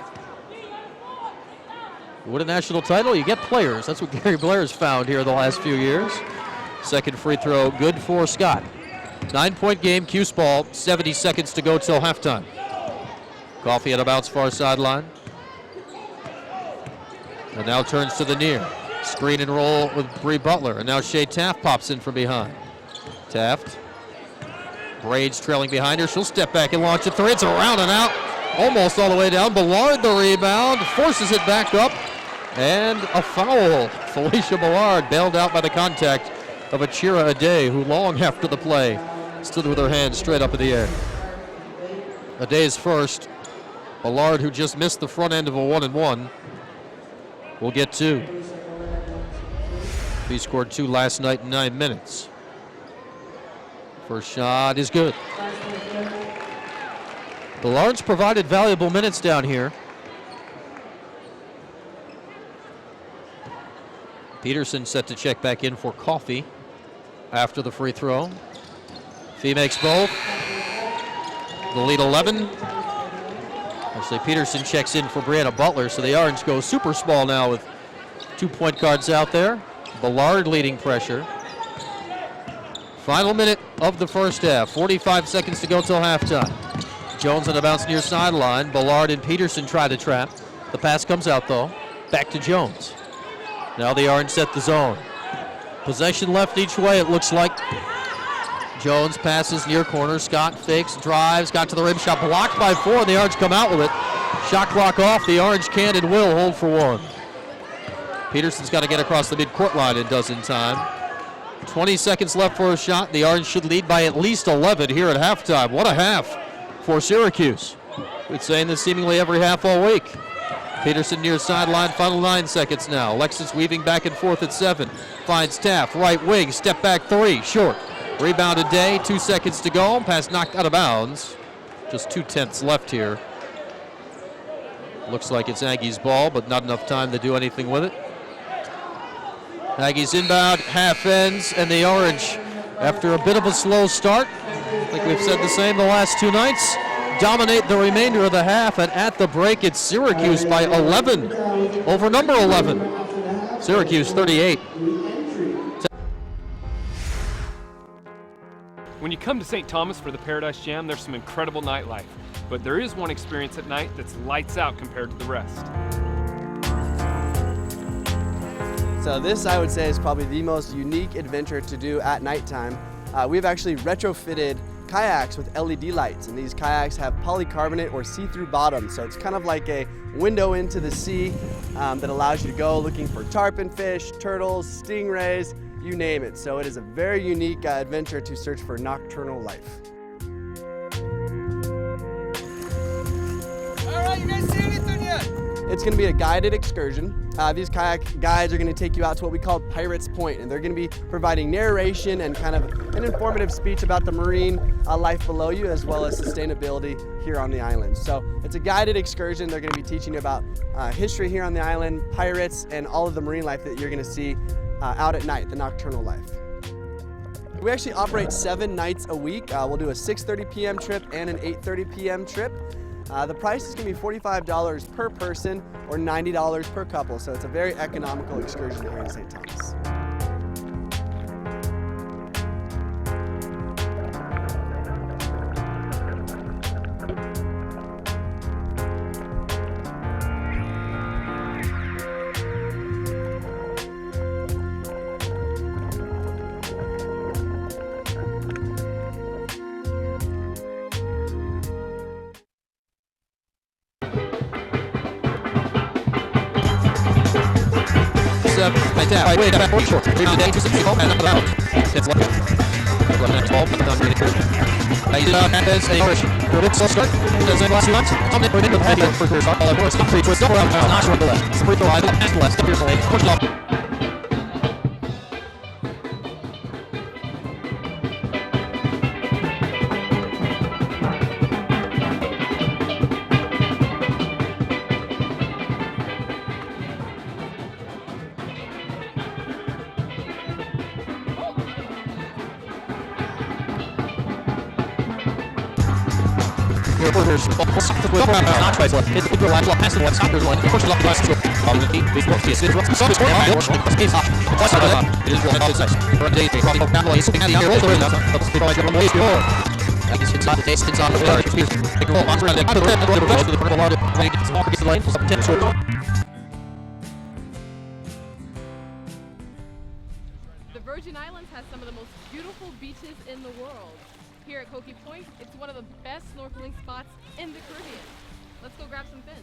You win a national title, you get players. That's what Gary Blair has found here the last few years. Second free throw, good for Scott. 9-point game, Cuse ball, 70 seconds to go till halftime. Coffey at a bounce far sideline. And now turns to the near. Screen and roll with Bree Butler. And now Shea Taft pops in from behind. Taft. Braids trailing behind her. She'll step back and launch a three. It's around and out. Almost all the way down. Ballard the rebound. Forces it back up. And a foul. Felicia Ballard bailed out by the contact of Achira Ade, who long after the play stood with her hands straight up in the air. Ade's first. Ballard, who just missed the front end of a 1-and-1, will get 2. He scored 2 last night in 9 minutes. First shot is good. Ballard's provided valuable minutes down here. Peterson set to check back in for Coffey after the free throw. Fee makes both. The lead 11. Actually, Peterson checks in for Brianna Butler, so the Orange go super small now with 2 point guards out there. Ballard leading pressure. Final minute of the first half. 45 seconds to go till halftime. Jones on the bounce near sideline. Ballard and Peterson try to trap. The pass comes out though. Back to Jones. Now the Orange set the zone. Possession left each way, it looks like. Jones passes near corner. Scott fakes, drives, got to the rim, shot blocked by 4, and the Orange come out with it. Shot clock off. The Orange can and will hold for 1. Peterson's got to get across the midcourt line and does in time. 20 seconds left for a shot. The Orange should lead by at least 11 here at halftime. What a half for Syracuse. We've been saying this seemingly every half all week. Peterson near sideline, final 9 seconds now. Alexis weaving back and forth at 7. Finds Taft, right wing, step back 3, short. Rebounded Day, 2 seconds to go. Pass knocked out of bounds. Just 2/10 left here. Looks like it's Aggies' ball, but not enough time to do anything with it. Aggies inbound, half ends, and the Orange, after a bit of a slow start, I think we've said the same the last 2 nights, dominate the remainder of the half, and at the break it's Syracuse by 11 over number 11. Syracuse 38. When you come to St. Thomas for the Paradise Jam, there's some incredible nightlife, but there is one experience at night that's lights out compared to the rest. So this, I would say, is probably the most unique adventure to do at nighttime. We've actually retrofitted kayaks with LED lights, and these kayaks have polycarbonate or see-through bottoms, so it's kind of like a window into the sea that allows you to go looking for tarpon fish, turtles, stingrays, you name it. So it is a very unique adventure to search for nocturnal life. All right, you guys see anything yet? It's going to be a guided excursion. These kayak guides are going to take you out to what we call Pirates Point, and they're going to be providing narration and kind of an informative speech about the marine life below you, as well as sustainability here on the island. So it's a guided excursion. They're going to be teaching you about history here on the island, pirates, and all of the marine life that you're going to see out at night, the nocturnal life. We actually operate 7 nights a week. We'll do a 6:30 p.m. trip and an 8:30 p.m. trip. The price is going to be $45 per person or $90 per couple, so it's a very economical excursion here in St. Thomas. Wait, back forward short. Leave the day to 60 and up out. It's left. 12, down to 82. As a Irish, for a bit slow start. Does it last 2 months? Tom Nick, we're in the head here for first. All at once, free twist, double around, not short the left. It's a free throw, I pass the left, step here for lane, push it off. Not twice left. Hit the line, pass the left, stop there's one. Push it up the last two. On the feet, baseball, see, it's rough. Some is going on. It's hot. Plus, it is one. It's nice. Run day, probably go down the way. He's looking at the other roll. Let's be like one way before. That is inside the taste, inside the floor. Take a roll, on to the rim. Out of the rim, go to the purple line. When he gets the ball, gets the lane. 10 short. most beautiful beaches in the world. Here at Cokie Point, it's one of the best snorkeling spots in the Caribbean. Let's go grab some fins.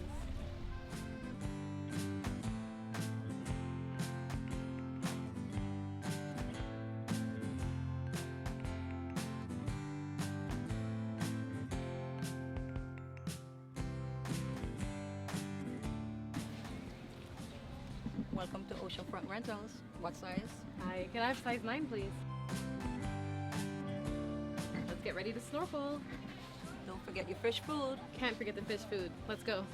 Welcome to Oceanfront Rentals. What size? Hi, can I have size 9, please? Let's get ready to snorkel. Don't forget your fish food. Can't forget the fish food. Let's go.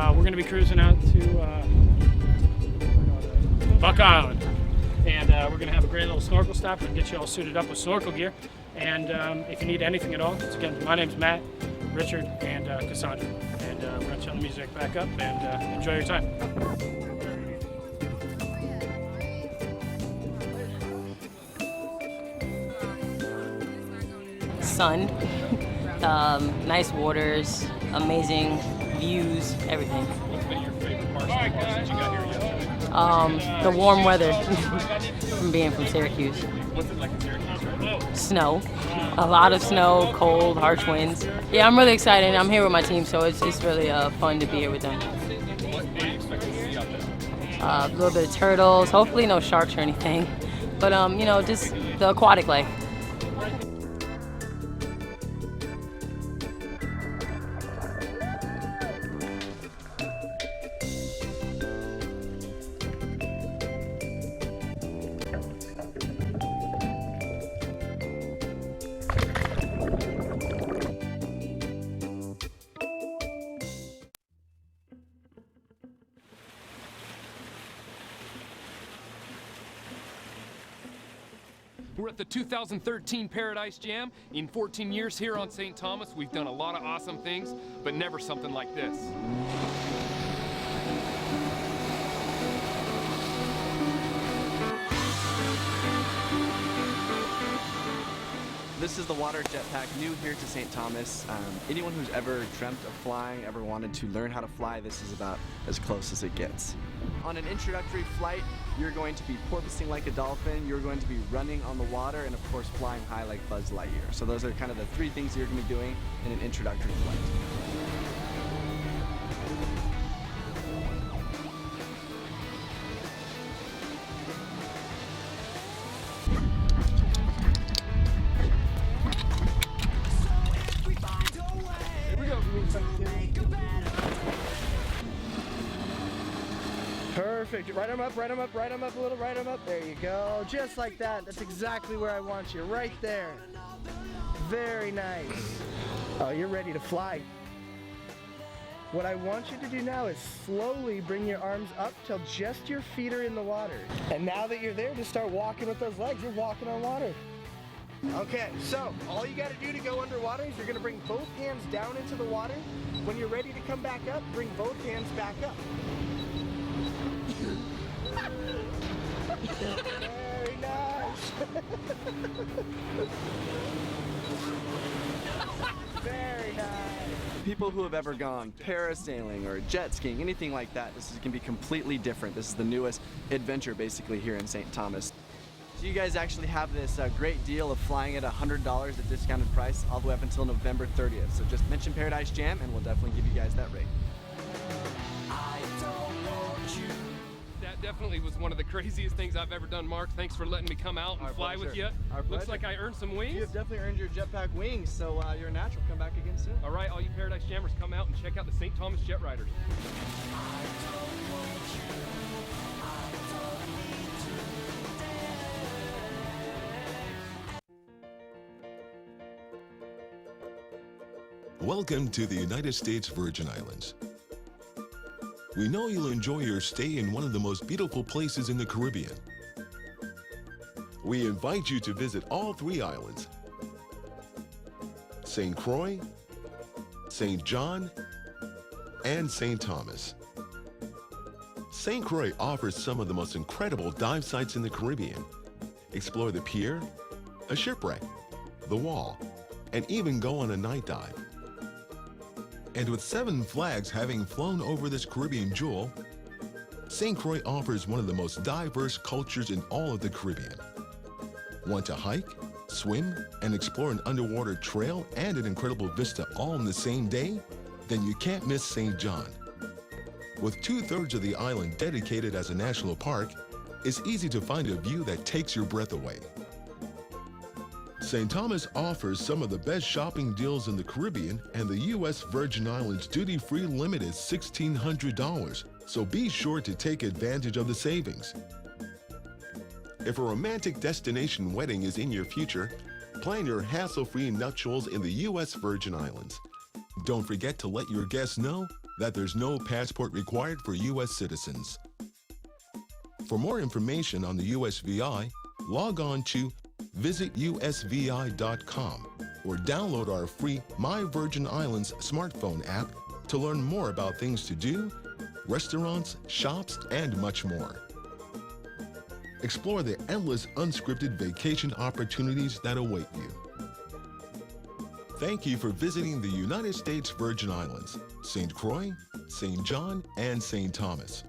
We're going to be cruising out to Buck Island, and we're going to have a great little snorkel stop and get you all suited up with snorkel gear. And if you need anything at all, again, my name's Matt, Richard, and Cassandra, and we're going to turn the music back up and enjoy your time. Sun, nice waters, amazing views, everything. What's been your favorite part since you got here yesterday? The warm weather from being from Syracuse. What's it like in Syracuse right now? Snow, a lot of snow, cold, harsh winds. Yeah, I'm really excited. I'm here with my team, so it's really fun to be here with them. What do you expect to see out there? A little bit of turtles, hopefully no sharks or anything, but you know, just the aquatic life. We're at the 2013 Paradise Jam. In 14 years here on St. Thomas, we've done a lot of awesome things, but never something like this. This is the water jetpack, new here to St. Thomas. Anyone who's ever dreamt of flying, ever wanted to learn how to fly, this is about as close as it gets. On an introductory flight, you're going to be porpoising like a dolphin, you're going to be running on the water, and of course flying high like Buzz Lightyear. So those are kind of the three things you're going to be doing in an introductory flight. Perfect. Right arm up, right arm up, right arm up a little, right arm up. There you go. Just like that. That's exactly where I want you. Right there. Very nice. Oh, you're ready to fly. What I want you to do now is slowly bring your arms up till just your feet are in the water. And now that you're there, just start walking with those legs. You're walking on water. Okay, so all you got to do to go underwater is you're going to bring both hands down into the water. When you're ready to come back up, bring both hands back up. Very nice. Very nice. People who have ever gone parasailing or jet skiing, anything like that, this is going to be completely different. This is the newest adventure basically here in St. Thomas. So you guys actually have this great deal of flying at $100 at discounted price all the way up until November 30th. So just mention Paradise Jam and we'll definitely give you guys that rate. definitely was one of the craziest things I've ever done, Mark. Thanks for letting me come out and fly with you. Looks like I earned some wings. You have definitely earned your jetpack wings, so you're a natural. Come back again soon. All right, all you Paradise Jammers, come out and check out the St. Thomas Jet Riders. Welcome to the United States Virgin Islands. We know you'll enjoy your stay in one of the most beautiful places in the Caribbean. We invite you to visit all 3 islands: St. Croix, St. John, and St. Thomas. St. Croix offers some of the most incredible dive sites in the Caribbean. Explore the pier, a shipwreck, the wall, and even go on a night dive. And with 7 flags having flown over this Caribbean jewel, St. Croix offers one of the most diverse cultures in all of the Caribbean. Want to hike, swim, and explore an underwater trail and an incredible vista all in the same day? Then you can't miss St. John. With 2/3 of the island dedicated as a national park, it's easy to find a view that takes your breath away. St. Thomas offers some of the best shopping deals in the Caribbean, and the U.S. Virgin Islands duty-free limit is $1,600, so be sure to take advantage of the savings. If a romantic destination wedding is in your future, plan your hassle-free nuptials in the U.S. Virgin Islands. Don't forget to let your guests know that there's no passport required for U.S. citizens. For more information on the USVI, log on to visitusvi.com or download our free My Virgin Islands smartphone app to learn more about things to do, restaurants, shops, and much more. Explore the endless unscripted vacation opportunities that await you. Thank you for visiting the United States Virgin Islands, St. Croix, St. John, and St. Thomas.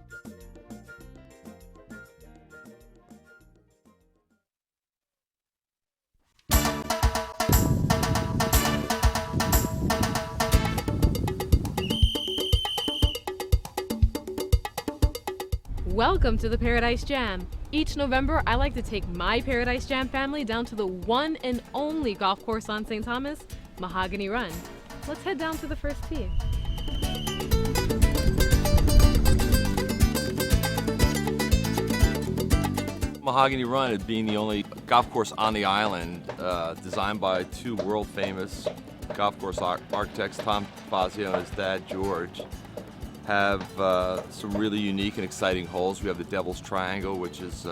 Welcome to the Paradise Jam. Each November, I like to take my Paradise Jam family down to the one and only golf course on St. Thomas, Mahogany Run. Let's head down to the first tee. Mahogany Run, it being the only golf course on the island, designed by 2 world-famous golf course architects, Tom Fazio and his dad, George, have some really unique and exciting holes. We have the Devil's Triangle, which is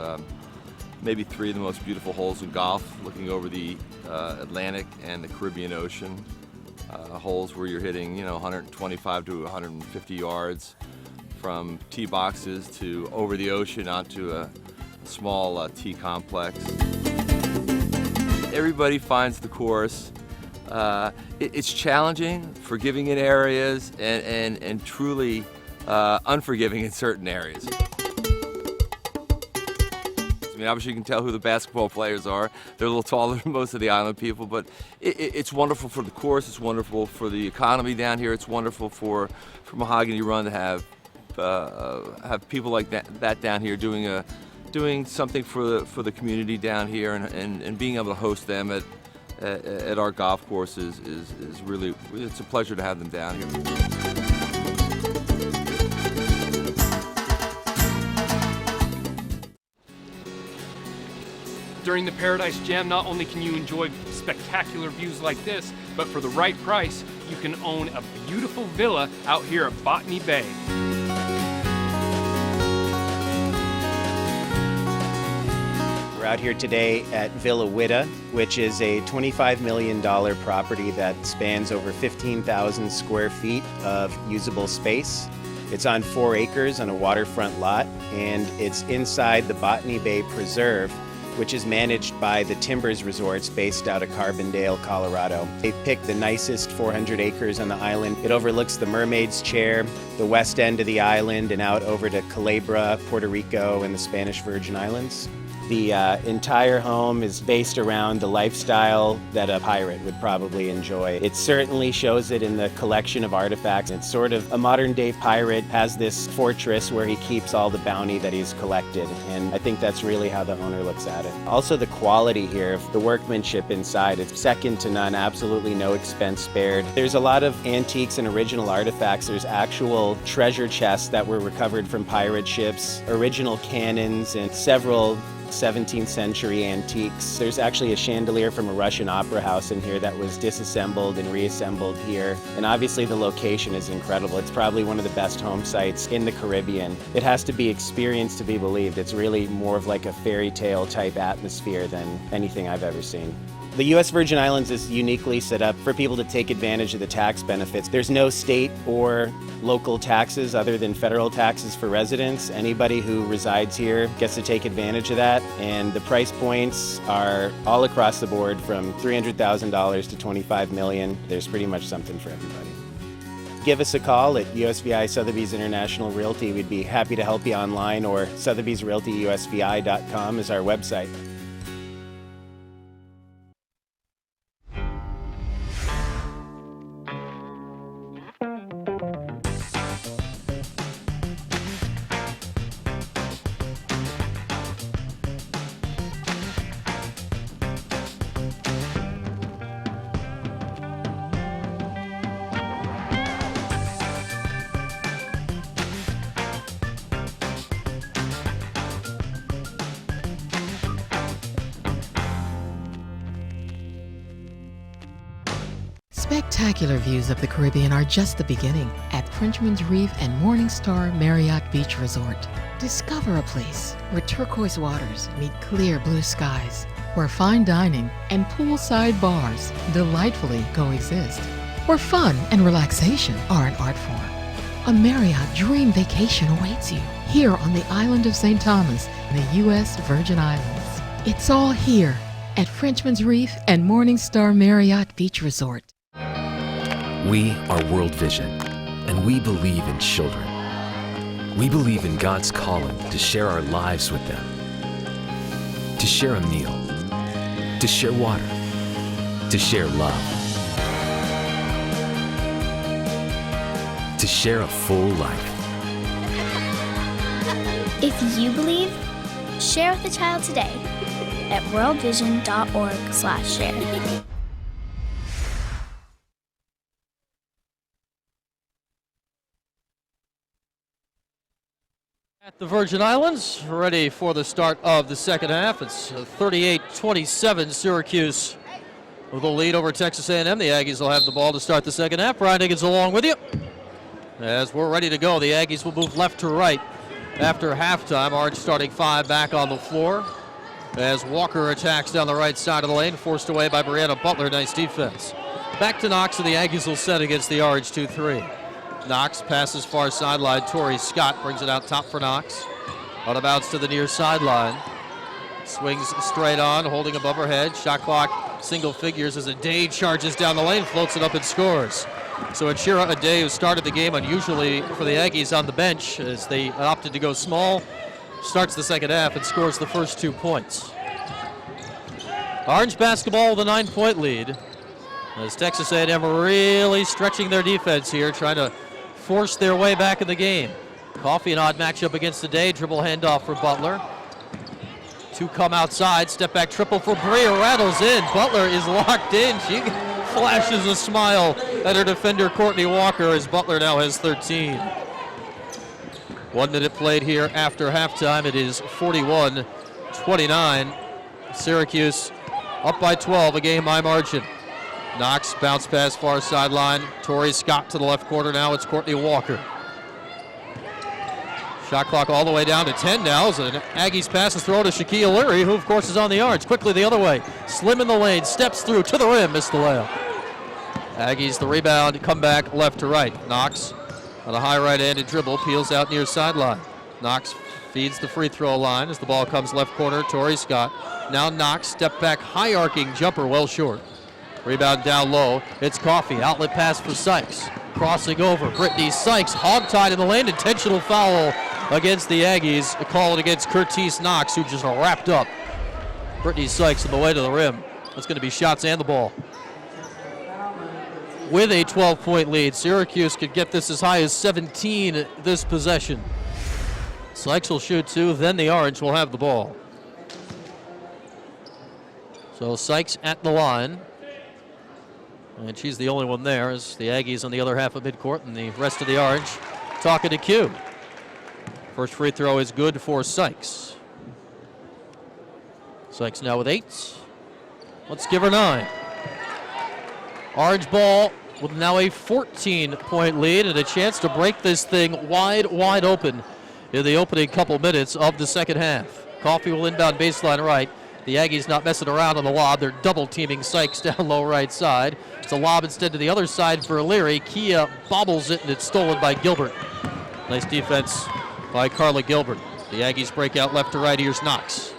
maybe 3 of the most beautiful holes in golf, looking over the Atlantic and the Caribbean Ocean. Holes where you're hitting, 125 to 150 yards from tee boxes to over the ocean onto a small tee complex. Everybody finds the course. It's challenging, forgiving in areas, and truly unforgiving in certain areas. I mean, obviously you can tell who the basketball players are. They're a little taller than most of the island people, but it's wonderful for the course, it's wonderful for the economy down here, it's wonderful for Mahogany Run to have people like that down here doing something for the community down here, and being able to host them at our golf course is really, it's a pleasure to have them down here. During the Paradise Jam, not only can you enjoy spectacular views like this, but for the right price, you can own a beautiful villa out here at Botany Bay. We're out here today at Villa Witta, which is a $25 million property that spans over 15,000 square feet of usable space. It's on 4 acres on a waterfront lot, and it's inside the Botany Bay Preserve, which is managed by the Timbers Resorts based out of Carbondale, Colorado. They picked the nicest 400 acres on the island. It overlooks the Mermaid's Chair, the west end of the island, and out over to Culebra, Puerto Rico, and the Spanish Virgin Islands. The entire home is based around the lifestyle that a pirate would probably enjoy. It certainly shows it in the collection of artifacts. It's sort of a modern-day pirate has this fortress where he keeps all the bounty that he's collected, and I think that's really how the owner looks at it. Also, the quality here, the workmanship inside, it's second to none, absolutely no expense spared. There's a lot of antiques and original artifacts. There's actual treasure chests that were recovered from pirate ships, original cannons, and several 17th century antiques. There's actually a chandelier from a Russian opera house in here that was disassembled and reassembled here. And obviously the location is incredible. It's probably one of the best home sites in the Caribbean. It has to be experienced to be believed. It's really more of like a fairy tale type atmosphere than anything I've ever seen. The U.S. Virgin Islands is uniquely set up for people to take advantage of the tax benefits. There's no state or local taxes other than federal taxes for residents. Anybody who resides here gets to take advantage of that, and the price points are all across the board from $300,000 to $25 million. There's pretty much something for everybody. Give us a call at USVI Sotheby's International Realty. We'd be happy to help you online, or sotheby'srealtyusvi.com is our website. Spectacular views of the Caribbean are just the beginning at Frenchman's Reef and Morningstar Marriott Beach Resort. Discover a place where turquoise waters meet clear blue skies, where fine dining and poolside bars delightfully coexist, where fun and relaxation are an art form. A Marriott dream vacation awaits you here on the island of St. Thomas in the U.S. Virgin Islands. It's all here at Frenchman's Reef and Morningstar Marriott Beach Resort. We are World Vision, and we believe in children. We believe in God's calling to share our lives with them, to share a meal, to share water, to share love, to share a full life. If you believe, share with a child today at worldvision.org/share. At the Virgin Islands, ready for the start of the second half. It's 38-27 Syracuse with a lead over Texas A&M. The Aggies will have the ball to start the second half. Brian Higgins along with you. As we're ready to go, the Aggies will move left to right after halftime. Orange starting five back on the floor as Walker attacks down the right side of the lane, forced away by Brianna Butler. Nice defense. Back to Knox, and the Aggies will set against the Orange 2-3. Knox passes far sideline. Tori Scott brings it out top for Knox. On a bounce to the near sideline. Swings straight on, holding above her head. Shot clock single figures as Ade charges down the lane, floats it up and scores. So Achira Ade, who started the game unusually for the Aggies on the bench as they opted to go small, starts the second half and scores the first 2 points. Orange basketball with a 9-point lead as Texas A&M are really stretching their defense here, trying to force their way back in the game. Coffee, an odd matchup against Ade. Dribble handoff for Butler. Two come outside. Step back triple for Brea. Rattles in. Butler is locked in. She flashes a smile at her defender, Courtney Walker, as Butler now has 13. 1 minute played here after halftime. It is 41-29. Syracuse up by 12, a game high margin. Knox bounce pass far sideline. Tori Scott to the left corner. Now it's Courtney Walker. Shot clock all the way down to 10 now. As an Aggies pass is thrown to Shaquille Leary, who of course is on the arch. Quickly the other way. Slim in the lane, steps through to the rim, missed the layup. Aggies the rebound, come back left to right. Knox on a high right-handed dribble, peels out near sideline. Knox feeds the free throw line as the ball comes left corner. Tori Scott. Now Knox, step back, high arcing jumper, well short. Rebound down low. It's Coffee. Outlet pass for Sykes. Crossing over. Brittany Sykes hogtied in the lane. Intentional foul against the Aggies. A call against Curtis Knox, who just wrapped up Brittany Sykes on the way to the rim. That's going to be shots and the ball. With a 12-point lead, Syracuse could get this as high as 17 this possession. Sykes will shoot 2, then the Orange will have the ball. So Sykes at the line. And she's the only one there as the Aggies on the other half of midcourt and the rest of the Orange talking to Q. First free throw is good for Sykes. Sykes now with 8. Let's give her 9. Orange ball with now a 14-point lead and a chance to break this thing wide open in the opening couple minutes of the second half. Coffey will inbound baseline right. The Aggies not messing around on the lob. They're double-teaming Sykes down low right side. It's a lob instead to the other side for Leary. Kia bobbles it, and it's stolen by Gilbert. Nice defense by Carla Gilbert. The Aggies break out left to right. Here's Knox.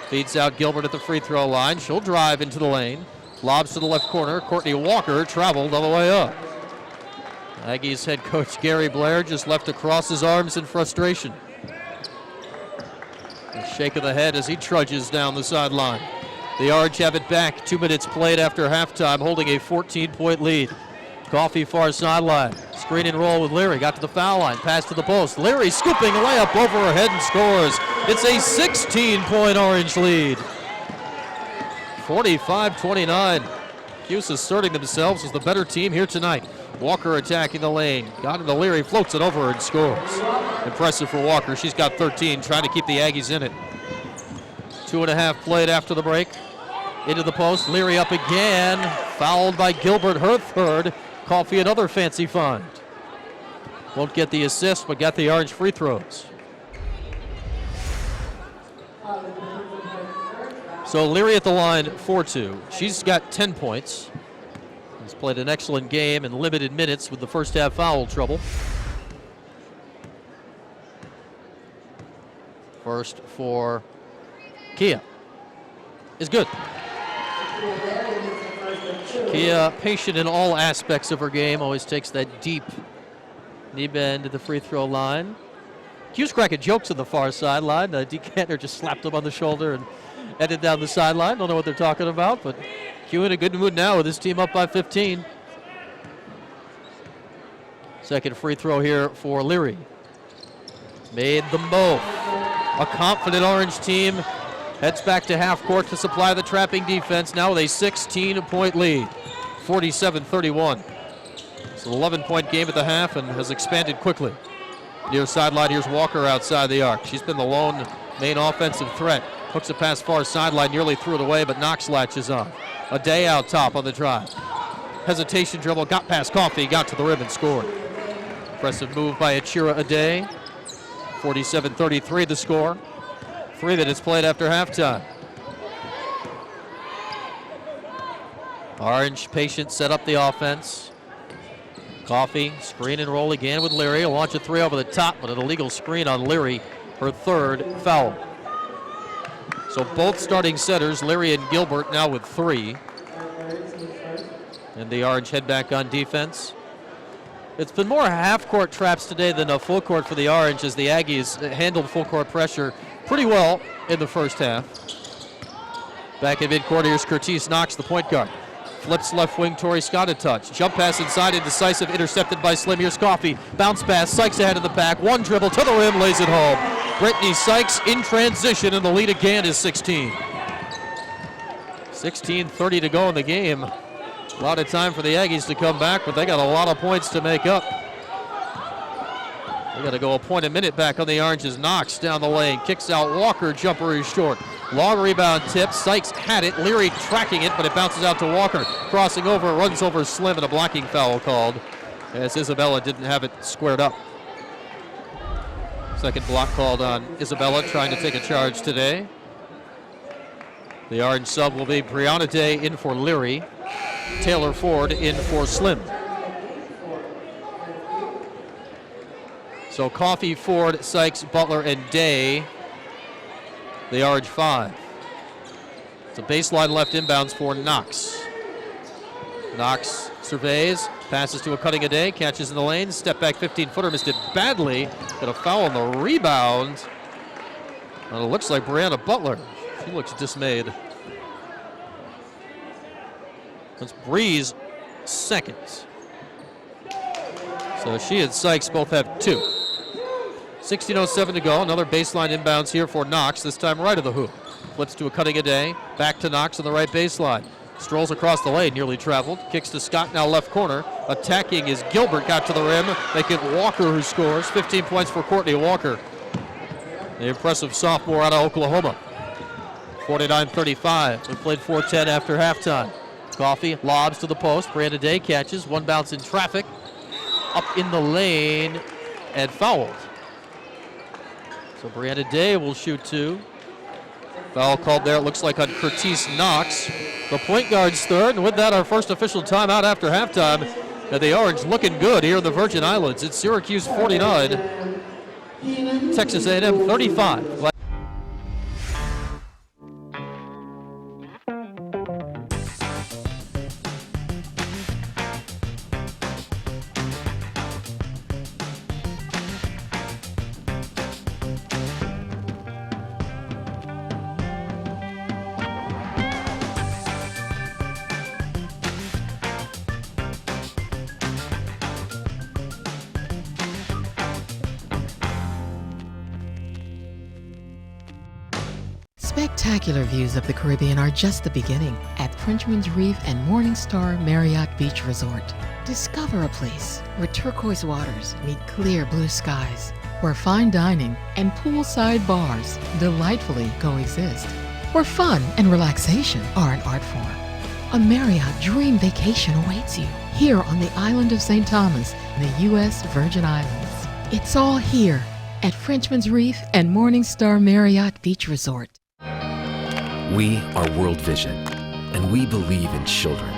Feeds out Gilbert at the free throw line. She'll drive into the lane. Lobs to the left corner. Courtney Walker traveled all the way up. Aggies head coach Gary Blair just left to cross his arms in frustration. A shake of the head as he trudges down the sideline. The Orange have it back. 2 minutes played after halftime, holding a 14-point lead. Coffey far sideline. Screen and roll with Leary. Got to the foul line. Pass to the post. Leary scooping a layup over her head and scores. It's a 16-point Orange lead. 45-29. Cuse asserting themselves as the better team here tonight. Walker attacking the lane. Got into Leary, floats it over and scores. Impressive for Walker. She's got 13, trying to keep the Aggies in it. 2.5 played after the break. Into the post. Leary up again. Fouled by Gilbert, her third. Coffey another fancy find. Won't get the assist, but got the Orange free throws. So Leary at the line, 4-2. She's got 10 points. Has played an excellent game in limited minutes with the first half foul trouble. First for Kia is good. Kia, patient in all aspects of her game, always takes that deep knee bend to the free throw line. Q's cracking jokes on the far sideline. Decanter just slapped him on the shoulder and headed down the sideline. Don't know what they're talking about, but Q in a good mood now with his team up by 15. Second free throw here for Leary. Made them both. A confident Orange team heads back to half court to supply the trapping defense, now with a 16-point lead, 47-31. It's an 11-point game at the half and has expanded quickly. Near sideline, here's Walker outside the arc. She's been the lone main offensive threat. Hooks it past far sideline, nearly threw it away, but Knox latches on. A day out top on the drive. Hesitation dribble, got past Coffey, got to the rim and scored. Impressive move by Achira Ade. 47-33 the score. 3 minutes played after halftime. Orange patient set up the offense. Coffey, screen and roll again with Leary. He'll launch a 3 over the top, but an illegal screen on Leary, her third foul. So both starting setters, Leary and Gilbert, now with 3. And the Orange head back on defense. It's been more half-court traps today than a full court for the Orange, as the Aggies handled full-court pressure pretty well in the first half. Back in midcourt, here's Curtis Knox, the point guard. Flips left wing, Tori Scott a touch. Jump pass inside, indecisive, intercepted by Slim. Here's Coffey. Bounce pass, Sykes ahead of the pack. One dribble to the rim, lays it home. Brittany Sykes in transition, and the lead again is 16. 16:30 to go in the game. A lot of time for the Aggies to come back, but they got a lot of points to make up. They got to go a point a minute back on the Oranges. Knox down the lane, kicks out Walker, jumper is short. Long rebound tip, Sykes had it, Leary tracking it, but it bounces out to Walker. Crossing over, runs over Slim, and a blocking foul called as Isabella didn't have it squared up. Second block called on Isabella, trying to take a charge today. The Orange sub will be Brianna Day in for Leary. Taylor Ford in for Slim. So Coffey, Ford, Sykes, Butler, and Day. The Orange 5. It's a baseline left inbounds for Knox. Knox surveys, passes to a cutting a day, catches in the lane, step back 15-footer, missed it badly. Got a foul on the rebound. And it looks like Brianna Butler. She looks dismayed. That's Bree's second. So she and Sykes both have 2. 16:07 to go. Another baseline inbounds here for Knox, this time right of the hoop. Flips to a cutting a day. Back to Knox on the right baseline. Strolls across the lane, nearly traveled. Kicks to Scott, now left corner. Attacking is Gilbert, got to the rim. Make it Walker who scores. 15 points for Courtney Walker, the impressive sophomore out of Oklahoma. 49-35. We played 4:10 after halftime. Coffee lobs to the post. Brianna Day catches. One bounce in traffic. Up in the lane and fouled. So Brianna Day will shoot 2. Foul called there, it looks like, on Curtis Knox. The point guard's third, and with that, our first official timeout after halftime. And the Orange looking good here in the Virgin Islands. It's Syracuse 49, Texas A&M 35. Spectacular views of the Caribbean are just the beginning at Frenchman's Reef and Morningstar Marriott Beach Resort. Discover a place where turquoise waters meet clear blue skies, where fine dining and poolside bars delightfully coexist, where fun and relaxation are an art form. A Marriott dream vacation awaits you here on the island of St. Thomas in the U.S. Virgin Islands. It's all here at Frenchman's Reef and Morningstar Marriott Beach Resort. We are World Vision, and we believe in children.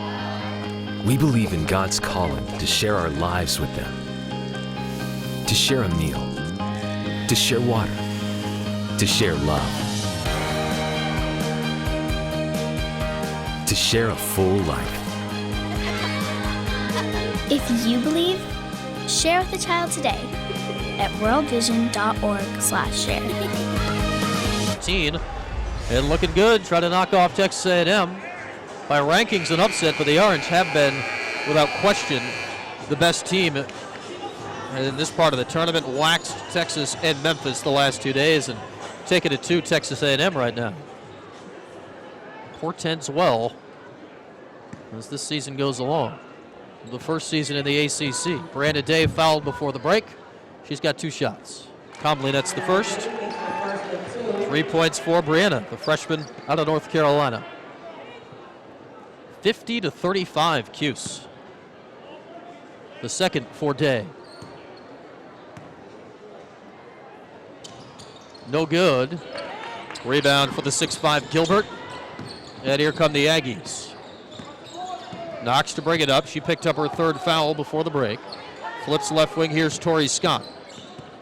We believe in God's calling to share our lives with them, to share a meal, to share water, to share love, to share a full life. If you believe, share with a child today at worldvision.org/share. 15. And looking good, trying to knock off Texas A&M. By rankings, an upset, but the Orange have been, without question, the best team in this part of the tournament. Waxed Texas and Memphis the last 2 days and taking it to Texas A&M right now. Portends well as this season goes along. The first season in the ACC. Brianna Day fouled before the break. She's got 2 shots. Comley nets the first. 3 points for Brianna, the freshman out of North Carolina. 50-35 Cuse. The second for Day. No good. Rebound for the 6'5 Gilbert. And here come the Aggies. Knox to bring it up. She picked up her 3rd foul before the break. Flips left wing. Here's Tori Scott.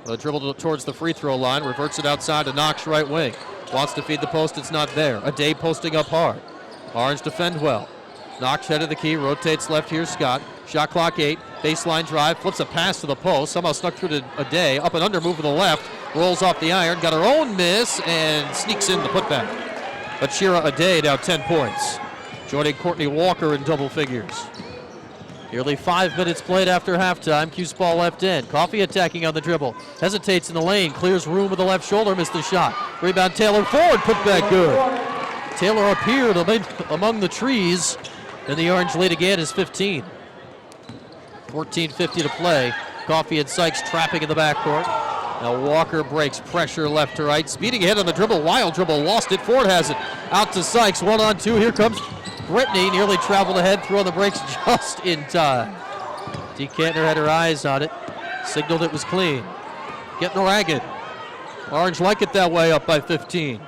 The dribble towards the free throw line, reverts it outside to Knox right wing. Wants to feed the post, it's not there. A Day posting up hard. Orange defend well. Knox head of the key, rotates left, here's Scott. Shot clock 8, baseline drive, flips a pass to the post, somehow snuck through to a Day. Up and under move to the left, rolls off the iron, got her own miss, and sneaks in the putback. Achira A Day now 10 points. Joining Courtney Walker in double figures. Nearly 5 minutes played after halftime. Cuse ball left end. Coffee attacking on the dribble. Hesitates in the lane. Clears room with the left shoulder. Missed the shot. Rebound Taylor forward. Put back good. Taylor appeared among the trees. And the Orange lead again is 15. 14:50 to play. Coffee and Sykes trapping in the backcourt. Now Walker breaks pressure left to right. Speeding ahead on the dribble. Wild dribble. Lost it. Ford has it. Out to Sykes. 1-on-2. Here comes Brittany. Nearly traveled ahead. Throw on the brakes just in time. Dee Kantner had her eyes on it. Signaled it was clean. Getting ragged. Orange like it that way, up by 15.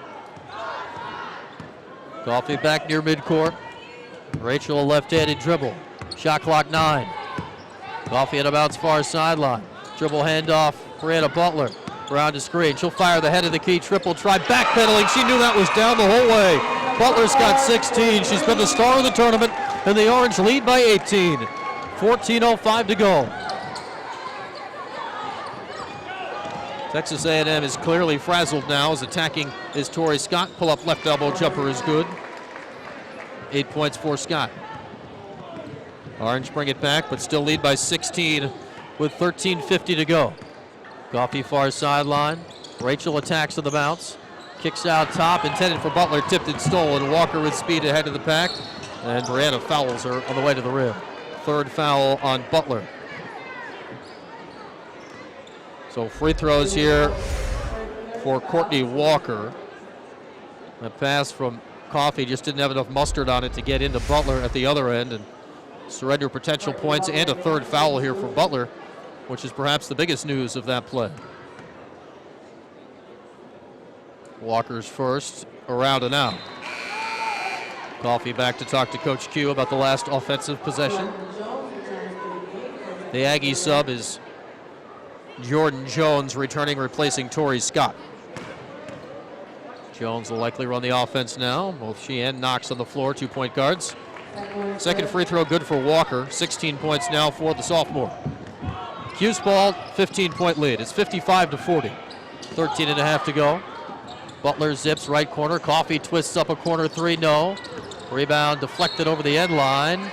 Coffee back near midcourt. Rachel a left-handed dribble. Shot clock 9. Coffee at about far sideline. Dribble handoff. Brianna Butler. Around the screen. She'll fire the head of the key. Triple try. Backpedaling. She knew that was down the whole way. Butler's got 16. She's been the star of the tournament. and the Orange lead by 18. 14:05 to go. Texas A&M is clearly frazzled now as attacking is Torrey Scott. Pull-up left elbow jumper is good. 8 points for Scott. Orange bring it back, but still lead by 16 with 13:50 to go. Goffey far sideline. Rachel attacks to the bounce. Kicks out top, intended for Butler, tipped and stolen. Walker with speed ahead of the pack. And Brianna fouls her on the way to the rim. Third foul on Butler. So free throws here for Courtney Walker. A pass from Coffey just didn't have enough mustard on it to get into Butler at the other end, and surrender potential points and a third foul here for Butler, which is perhaps the biggest news of that play. Walker's first, around and out. Coffey back to talk to Coach Q about the last offensive possession. The Aggie sub is Jordan Jones returning, replacing Torrey Scott. Jones will likely run the offense now. Both she and Knox on the floor, 2-point guards. Second free throw good for Walker. 16 points now for the sophomore. Q's ball, 15-point lead. It's 55-40. 13.5 to go. Butler zips right corner. Coffey twists up a corner three, no. Rebound deflected over the end line.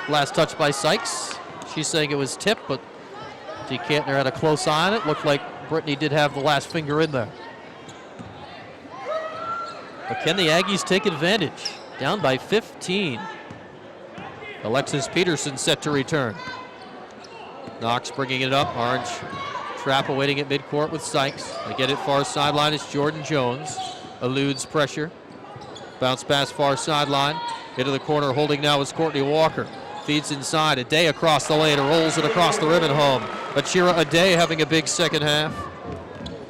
Last touch by Sykes. She's saying it was tipped, but T. Kantner had a close eye on it. Looked like Brittany did have the last finger in there. But can the Aggies take advantage? Down by 15. Alexis Peterson set to return. Knox bringing it up. Orange trap awaiting at midcourt with Sykes. They get it far sideline. It's Jordan Jones. Eludes pressure. Bounce pass far sideline. Into the corner. Holding now is Courtney Walker. Feeds inside. Aday across the lane. Rolls it across the rim and home. Achira Aday having a big second half.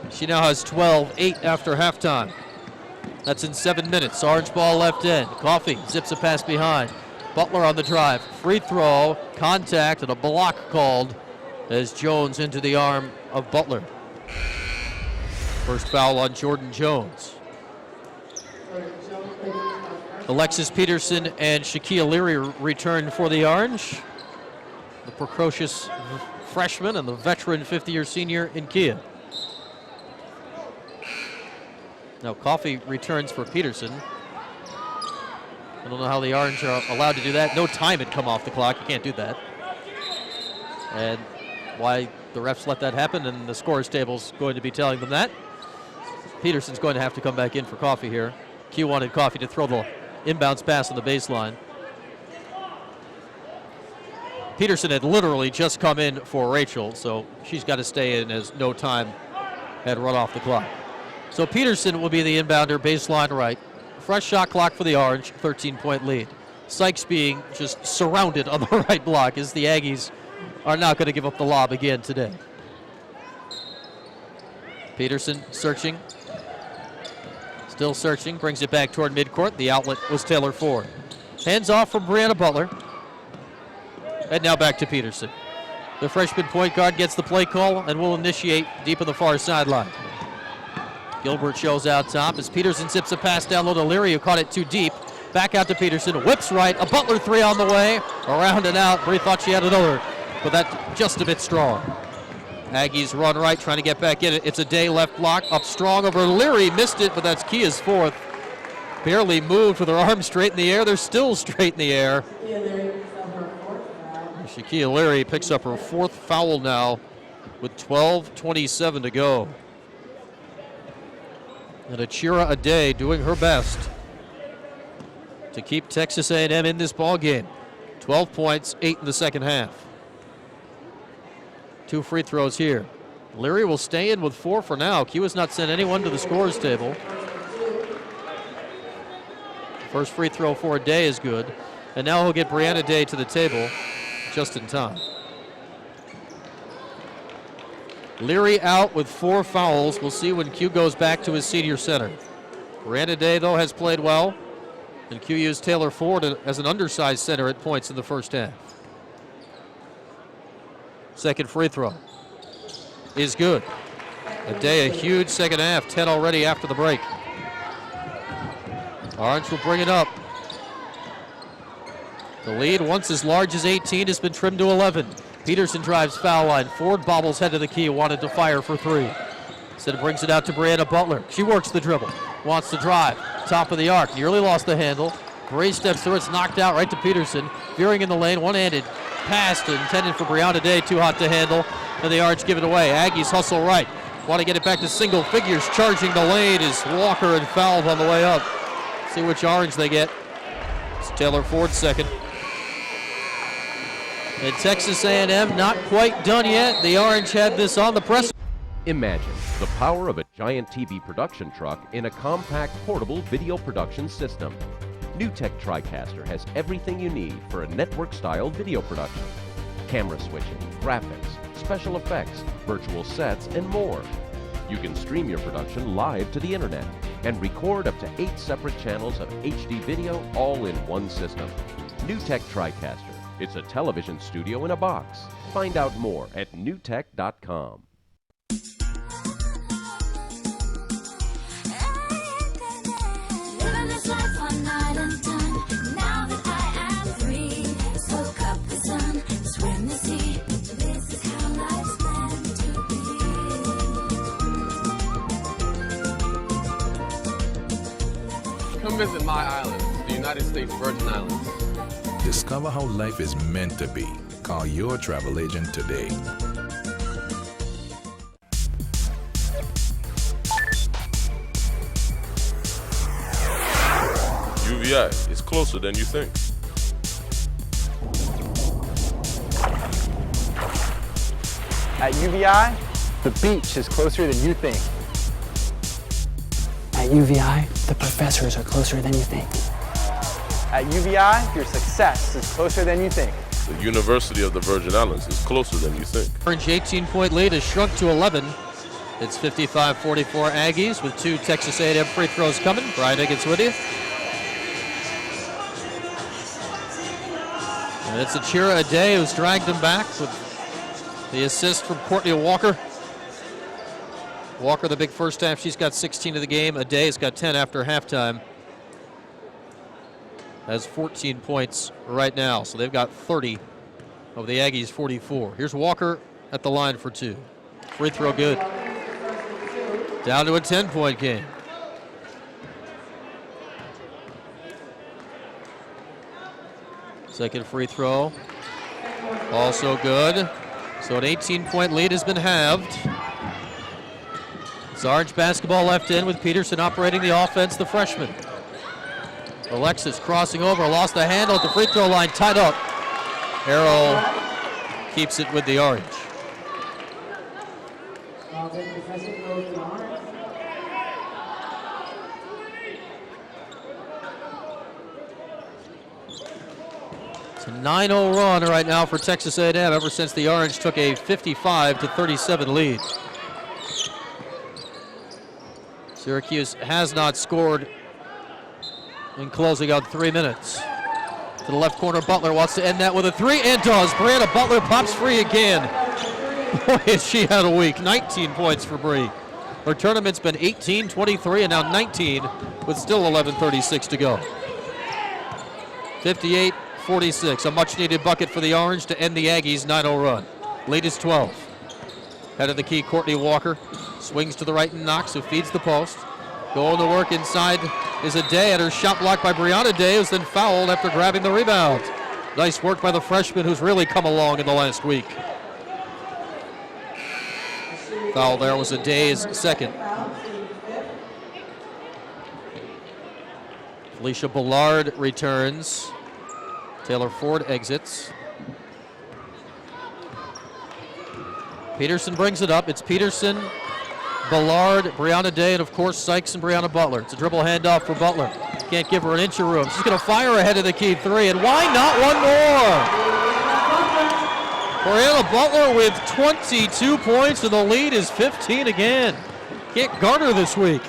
She now has 12, 8 after halftime. That's in 7 minutes. Orange ball left end. Coffey zips a pass behind. Butler on the drive. Free throw, contact, and a block called as Jones into the arm of Butler. First foul on Jordan Jones. Alexis Peterson and Shaquille Leary return for the Orange. The precocious freshman and the veteran fifth-year senior in Kia. Now Coffey returns for Peterson. I don't know how the Orange are allowed to do that. No time had come off the clock. You can't do that. And why the refs let that happen, and the scores table's going to be telling them that. Peterson's going to have to come back in for Coffey here. Q wanted Coffey to throw the inbounds pass on the baseline. Peterson had literally just come in for Rachel, so she's got to stay in as no time had run off the clock. So Peterson will be the inbounder, baseline right. Fresh shot clock for the Orange, 13-point lead. Sykes being just surrounded on the right block as the Aggies are not going to give up the lob again today. Peterson searching. Still searching, brings it back toward midcourt. The outlet was Taylor Ford. Hands off from Brianna Butler. And now back to Peterson. The freshman point guard gets the play call and will initiate deep in the far sideline. Gilbert shows out top as Peterson zips a pass down low to Leary, who caught it too deep. Back out to Peterson, whips right, a Butler three on the way, around and out. Bree thought she had another, but that's just a bit strong. Aggies run right, trying to get back in it. It's a Day left block, up strong over Leary, missed it, but that's Kia's fourth. Barely moved with her arms straight in the air. They're still straight in the air. Shaquille Leary picks up her fourth foul now with 12:27 to go. And Achira Aday doing her best to keep Texas A&M in this ball game. 12 points, 8 in the second half. 2 free throws here. Leary will stay in with 4 for now. Q has not sent anyone to the scorers table. First free throw for Aday is good. And now he'll get Brianna Day to the table just in time. Leary out with 4 fouls. We'll see when Q goes back to his senior center. Brianna Day, though, has played well. And Q used Taylor Ford as an undersized center at points in the first half. Second free throw is good. Aday, a huge second half, 10 already after the break. Orange will bring it up. The lead, once as large as 18, has been trimmed to 11. Peterson drives foul line. Ford bobbles head to the key, wanted to fire for three. Instead brings it out to Brianna Butler. She works the dribble, wants to drive. Top of the arc, nearly lost the handle. Bray steps through, it's knocked out right to Peterson. Veering in the lane, one-handed pass intended for Brianna Day, too hot to handle. And the Orange give it away. Aggies hustle right. Want to get it back to single figures. Charging the lane is Walker and fouled on the way up. See which Orange they get. It's Taylor Ford second. And Texas A&M not quite done yet. The Orange had this on the press. Imagine the power of a giant TV production truck in a compact portable video production system. NewTek TriCaster has everything you need for a network-style video production. Camera switching, graphics, special effects, virtual sets, and more. You can stream your production live to the internet and record up to 8 separate channels of HD video all in one system. NewTek TriCaster. It's a television studio in a box. Find out more at newtek.com. Come visit my island, the United States Virgin Islands. Discover how life is meant to be. Call your travel agent today. UVI is closer than you think. At UVI, the beach is closer than you think. At UVI, the professors are closer than you think. At UVI, your success is closer than you think. The University of the Virgin Islands is closer than you think. Orange 18-point lead has shrunk to 11. It's 55-44 Aggies with 2 Texas A&M free throws coming. Brian Higgins with you. And it's Achira Ade who's dragged them back with the assist from Courtney Walker. Walker, the big first half, she's got 16 of the game. Ade's got 10 after halftime. Has 14 points right now, so they've got 30 of the Aggies' 44. Here's Walker at the line for 2. Free throw good. Down to a 10-point game. Second free throw, also good. So an 18-point lead has been halved. It's Orange basketball left in with Peterson operating the offense, the freshman. Alexis crossing over, lost the handle at the free throw line, tied up. Arrow keeps it with the Orange. It's a 9-0 run right now for Texas A&M ever since the Orange took a 55-37 lead. Syracuse has not scored in closing out 3 minutes. To the left corner, Butler wants to end that with a 3 and does. Brianna Butler pops free again. Boy, has she had a week. 19 points for Bree. Her tournament's been 18, 23, and now 19 with still 11:36 to go. 58-46, a much-needed bucket for the Orange to end the Aggies' 9-0 run. Lead is 12. Head of the key, Courtney Walker. Swings to the right and knocks, who feeds the post. Going to work inside is Ade, and her shot blocked by Brianna Day, who's then fouled after grabbing the rebound. Nice work by the freshman, who's really come along in the last week. Foul there was Ade's second. Felicia Ballard returns. Taylor Ford exits. Peterson brings it up. It's Peterson, Ballard, Brianna Day, and of course Sykes and Brianna Butler. It's a dribble handoff for Butler. Can't give her an inch of room. She's going to fire ahead of the key 3, and why not one more? Brianna Butler with 22 points, and the lead is 15 again. Can't garner this week.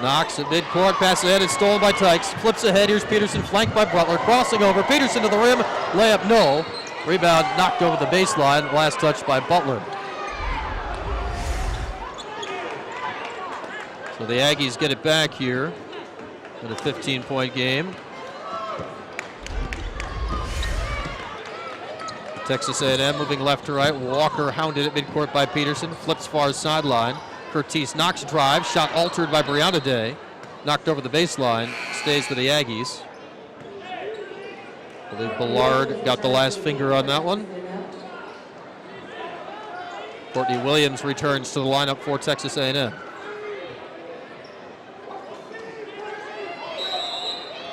Knox at midcourt, pass ahead, it's stolen by Tykes. Flips ahead, here's Peterson, flanked by Butler. Crossing over, Peterson to the rim, layup no. Rebound knocked over the baseline, last touch by Butler. So the Aggies get it back here in a 15-point game. Texas A&M moving left to right. Walker hounded at midcourt by Peterson. Flips far sideline. Curtis Knox drive. Shot altered by Brianna Day. Knocked over the baseline. Stays with the Aggies. I believe Ballard got the last finger on that one. Courtney Williams returns to the lineup for Texas A&M.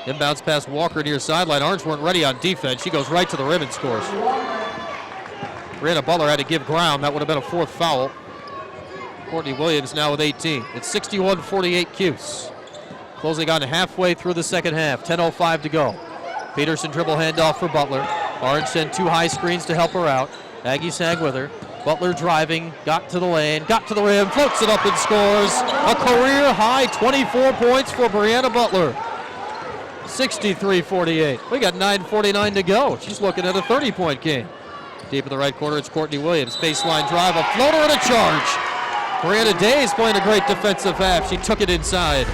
Inbounds past Walker near sideline. Orange weren't ready on defense. She goes right to the rim and scores. Brianna Butler had to give ground. That would have been a fourth foul. Courtney Williams now with 18. It's 61-48 Cuse. Closing on halfway through the second half. 10:05 to go. Peterson dribble handoff for Butler. Orange sent two high screens to help her out. Aggies hang with her. Butler driving, got to the lane, got to the rim, floats it up and scores. A career high 24 points for Brianna Butler. 63-48. We got 9:49 to go. She's looking at a 30-point game. Deep in the right corner, it's Courtney Williams. Baseline drive, a floater and a charge. Brianna Day is playing a great defensive half. She took it inside.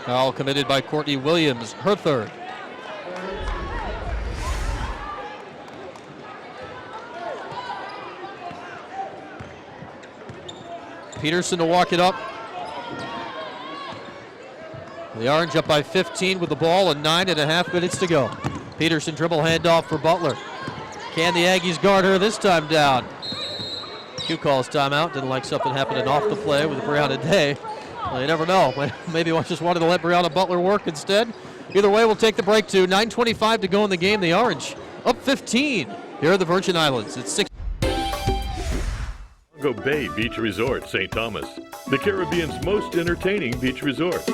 Foul committed by Courtney Williams, her third. Peterson to walk it up. The Orange up by 15 with the ball and 9.5 minutes to go. Peterson dribble handoff for Butler. Can the Aggies guard her this time down? Q calls timeout. Didn't like something happening off the play with Brianna Day. Well, you never know. Maybe just wanted to let Brianna Butler work instead. Either way, we'll take the break too. 9:25 to go in the game. The Orange up 15 here at the Virgin Islands. It's 6. Go Bay Beach Resort, St. Thomas, the Caribbean's most entertaining beach resort.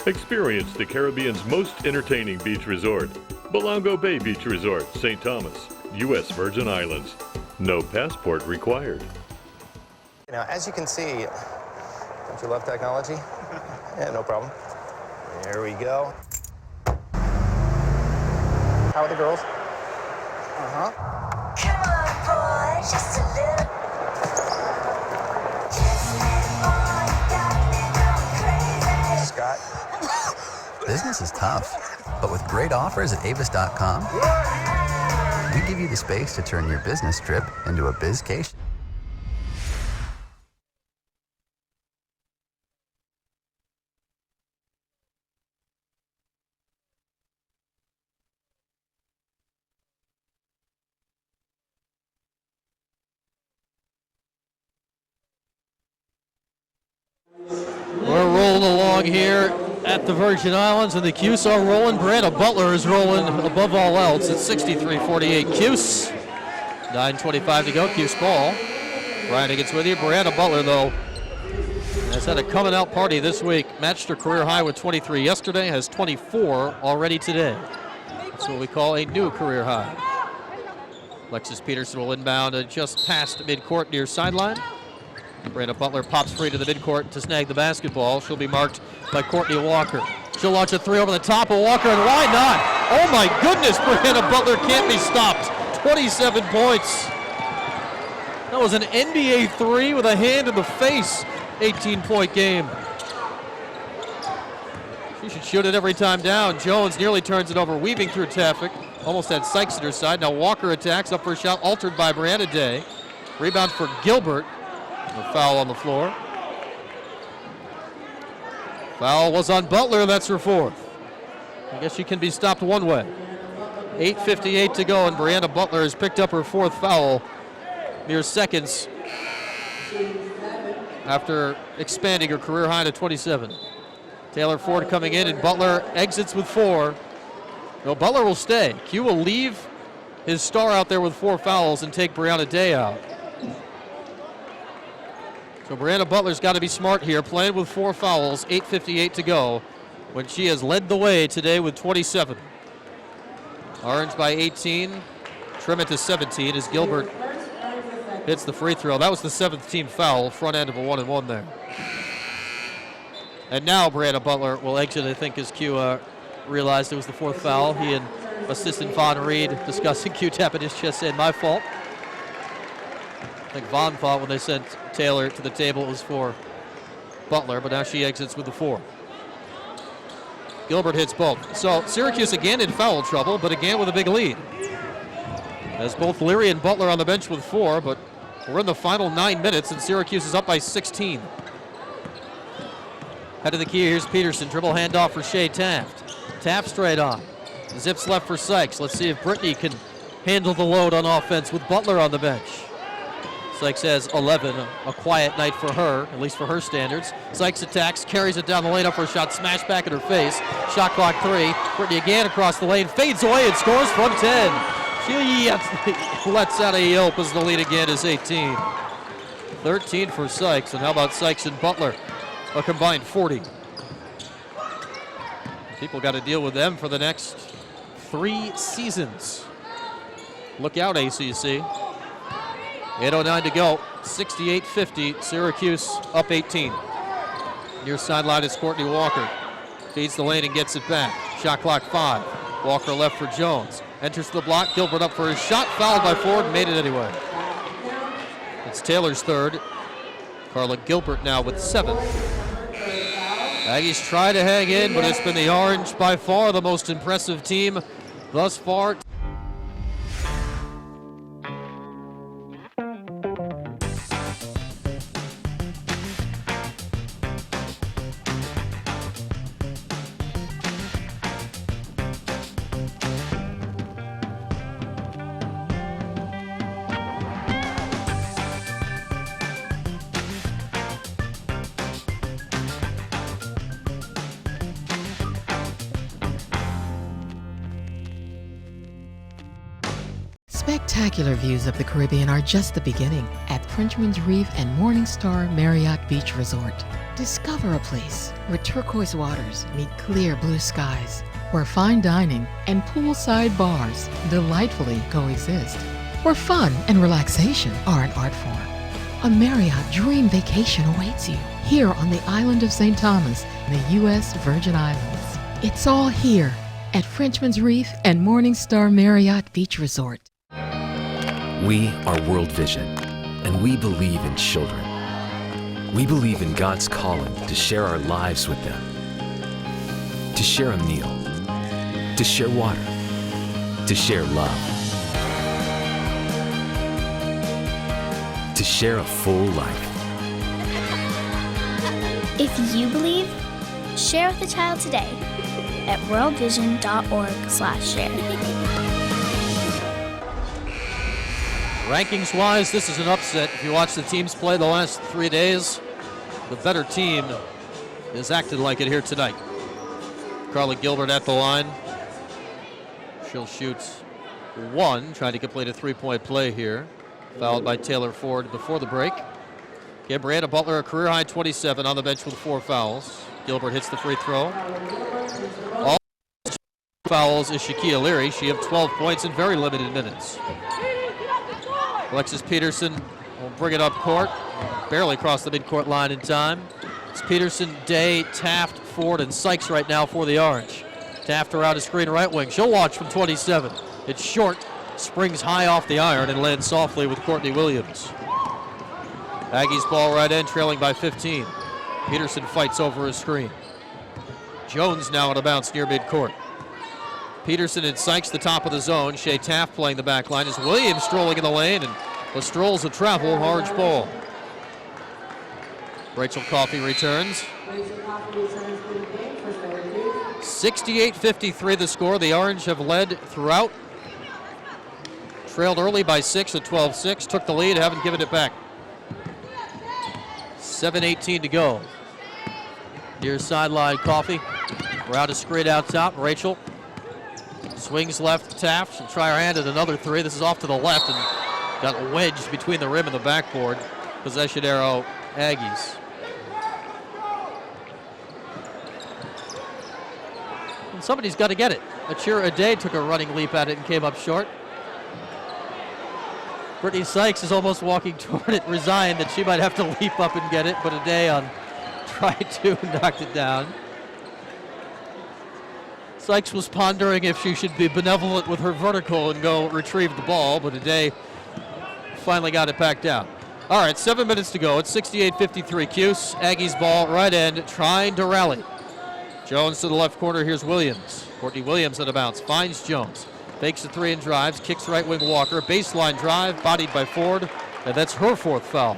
Experience the Caribbean's most entertaining beach resort, Belongo Bay Beach Resort, St. Thomas, U.S. Virgin Islands. No passport required. Now, as you can see, don't you love technology? Yeah, no problem. There we go. How are the girls? Uh-huh. Come on, boy, just a little. Scott. Business is tough, but with great offers at avis.com, we give you the space to turn your business trip into a bizcation. We're rolling along here at the Virgin Islands, and the Cuse are rolling. Brianna Butler is rolling above all else. It's 63-48 Cuse. 9:25 to go. Cuse ball. Brianna gets with you. Brianna Butler, though, has had a coming out party this week. Matched her career high with 23 yesterday. Has 24 already today. That's what we call a new career high. Alexis Peterson will inbound just past midcourt near sideline. Brianna Butler pops free to the midcourt to snag the basketball. She'll be marked by Courtney Walker. She'll launch a three over the top of Walker, and why not? Oh my goodness, Brianna Butler can't be stopped. 27 points. That was an NBA three with a hand in the face. 18-point game. She should shoot it every time down. Jones nearly turns it over, weaving through traffic. Almost had Sykes at her side. Now Walker attacks, up for a shot, altered by Brianna Day. Rebound for Gilbert. A foul on the floor. Foul was on Butler, that's her fourth. I guess she can be stopped one way. 8:58 to go, and Brianna Butler has picked up her fourth foul mere seconds after expanding her career high to 27. Taylor Ford coming in, and Butler exits with 4. No, Butler will stay. Q will leave his star out there with 4 fouls and take Brianna Day out. So Brianna Butler's got to be smart here, playing with 4 fouls, 8:58 to go, when she has led the way today with 27. Orange by 18, trim it to 17 as Gilbert hits the free throw. That was the 7th team foul, front end of a 1-and-1 there. And now Brianna Butler will exit, I think, as Q realized it was the 4th foul. He and Assistant Von Reed discussing Q-tap and his chest saying, my fault. I think Von thought when they sent Taylor to the table it was for Butler, but now she exits with the 4. Gilbert hits both. So Syracuse again in foul trouble, but again with a big lead. As both Leary and Butler on the bench with 4, but we're in the final 9 minutes and Syracuse is up by 16. Head of the key, here's Peterson. Dribble handoff for Shea Taft. Taft straight on. Zips left for Sykes. Let's see if Brittany can handle the load on offense with Butler on the bench. Sykes has 11, a quiet night for her, at least for her standards. Sykes attacks, carries it down the lane up for a shot, smash back in her face. Shot clock 3. Brittany again across the lane, fades away and scores from 10. She lets out a yelp as the lead again is 18. 13 for Sykes, and how about Sykes and Butler? A combined 40. People got to deal with them for the next 3 seasons. Look out, ACC. 8:09 to go, 68-50, Syracuse up 18. Near sideline is Courtney Walker. Feeds the lane and gets it back. Shot clock 5. Walker left for Jones. Enters the block, Gilbert up for his shot, fouled by Ford, and made it anyway. It's Taylor's 3rd. Carla Gilbert now with 7. Aggies try to hang in, but it's been the Orange by far the most impressive team thus far. Spectacular views of the Caribbean are just the beginning at Frenchman's Reef and Morningstar Marriott Beach Resort. Discover a place where turquoise waters meet clear blue skies, where fine dining and poolside bars delightfully coexist, where fun and relaxation are an art form. A Marriott dream vacation awaits you here on the island of St. Thomas in the U.S. Virgin Islands. It's all here at Frenchman's Reef and Morningstar Marriott Beach Resort. We are World Vision, and we believe in children. We believe in God's calling to share our lives with them, to share a meal, to share water, to share love, to share a full life. If you believe, share with a child today at worldvision.org/share. Rankings-wise, this is an upset. If you watch the teams play the last 3 days, the better team has acted like it here tonight. Carla Gilbert at the line. She'll shoot 1, trying to complete a 3-point play here. Fouled by Taylor Ford before the break. Brianna Butler, a career-high 27 on the bench with 4 fouls. Gilbert hits the free throw. All fouls is Shaquia Leary. She had 12 points in very limited minutes. Alexis Peterson will bring it up court. Barely crossed the midcourt line in time. It's Peterson, Day, Taft, Ford, and Sykes right now for the Orange. Taft around a screen right wing. She'll watch from 27. It's short, springs high off the iron, and lands softly with Courtney Williams. Aggies ball right in, trailing by 15. Peterson fights over a screen. Jones now out of bounds near midcourt. Peterson and Sykes the top of the zone. Shea Taft playing the back line as Williams strolling in the lane, and the strolls a travel, Orange ball. Rachel Coffey returns. 68-53 the score. The Orange have led throughout. Trailed early by 6 at 12-6. Took the lead, haven't given it back. 7:18 to go. Near sideline, Coffey. Around a screen out top. Rachel swings left to Taft. She'll try her hand at another 3. This is off to the left and got wedged between the rim and the backboard. Possession arrow, Aggies. And somebody's got to get it. Achira Ade took a running leap at it and came up short. Brittany Sykes is almost walking toward it, resigned that she might have to leap up and get it, but Ade on try to knocked it down. Sykes was pondering if she should be benevolent with her vertical and go retrieve the ball, but today finally got it back down. All right, 7 minutes to go. It's 68-53 Cuse. Aggies ball right end, trying to rally. Jones to the left corner. Here's Williams. Courtney Williams at a bounce. Finds Jones. Fakes a three and drives. Kicks right wing Walker. Baseline drive, bodied by Ford. And that's her fourth foul.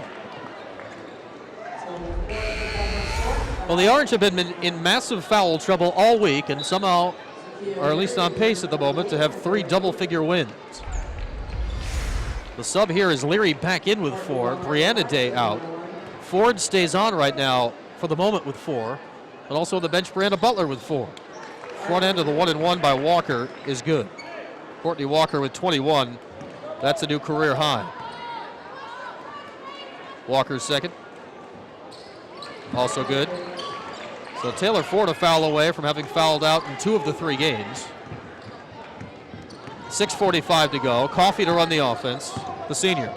Well, the Orange have been in massive foul trouble all week and somehow are at least on pace at the moment to have 3 double-figure wins. The sub here is Leary back in with 4. Brianna Day out. Ford stays on right now for the moment with 4. And also on the bench, Brianna Butler with 4. Front end of the 1-and-1 by Walker is good. Courtney Walker with 21. That's a new career high. Walker's second. Also good. So Taylor Ford a foul away from having fouled out in 2 of the 3 games. 6:45 to go. Coffey to run the offense, the senior.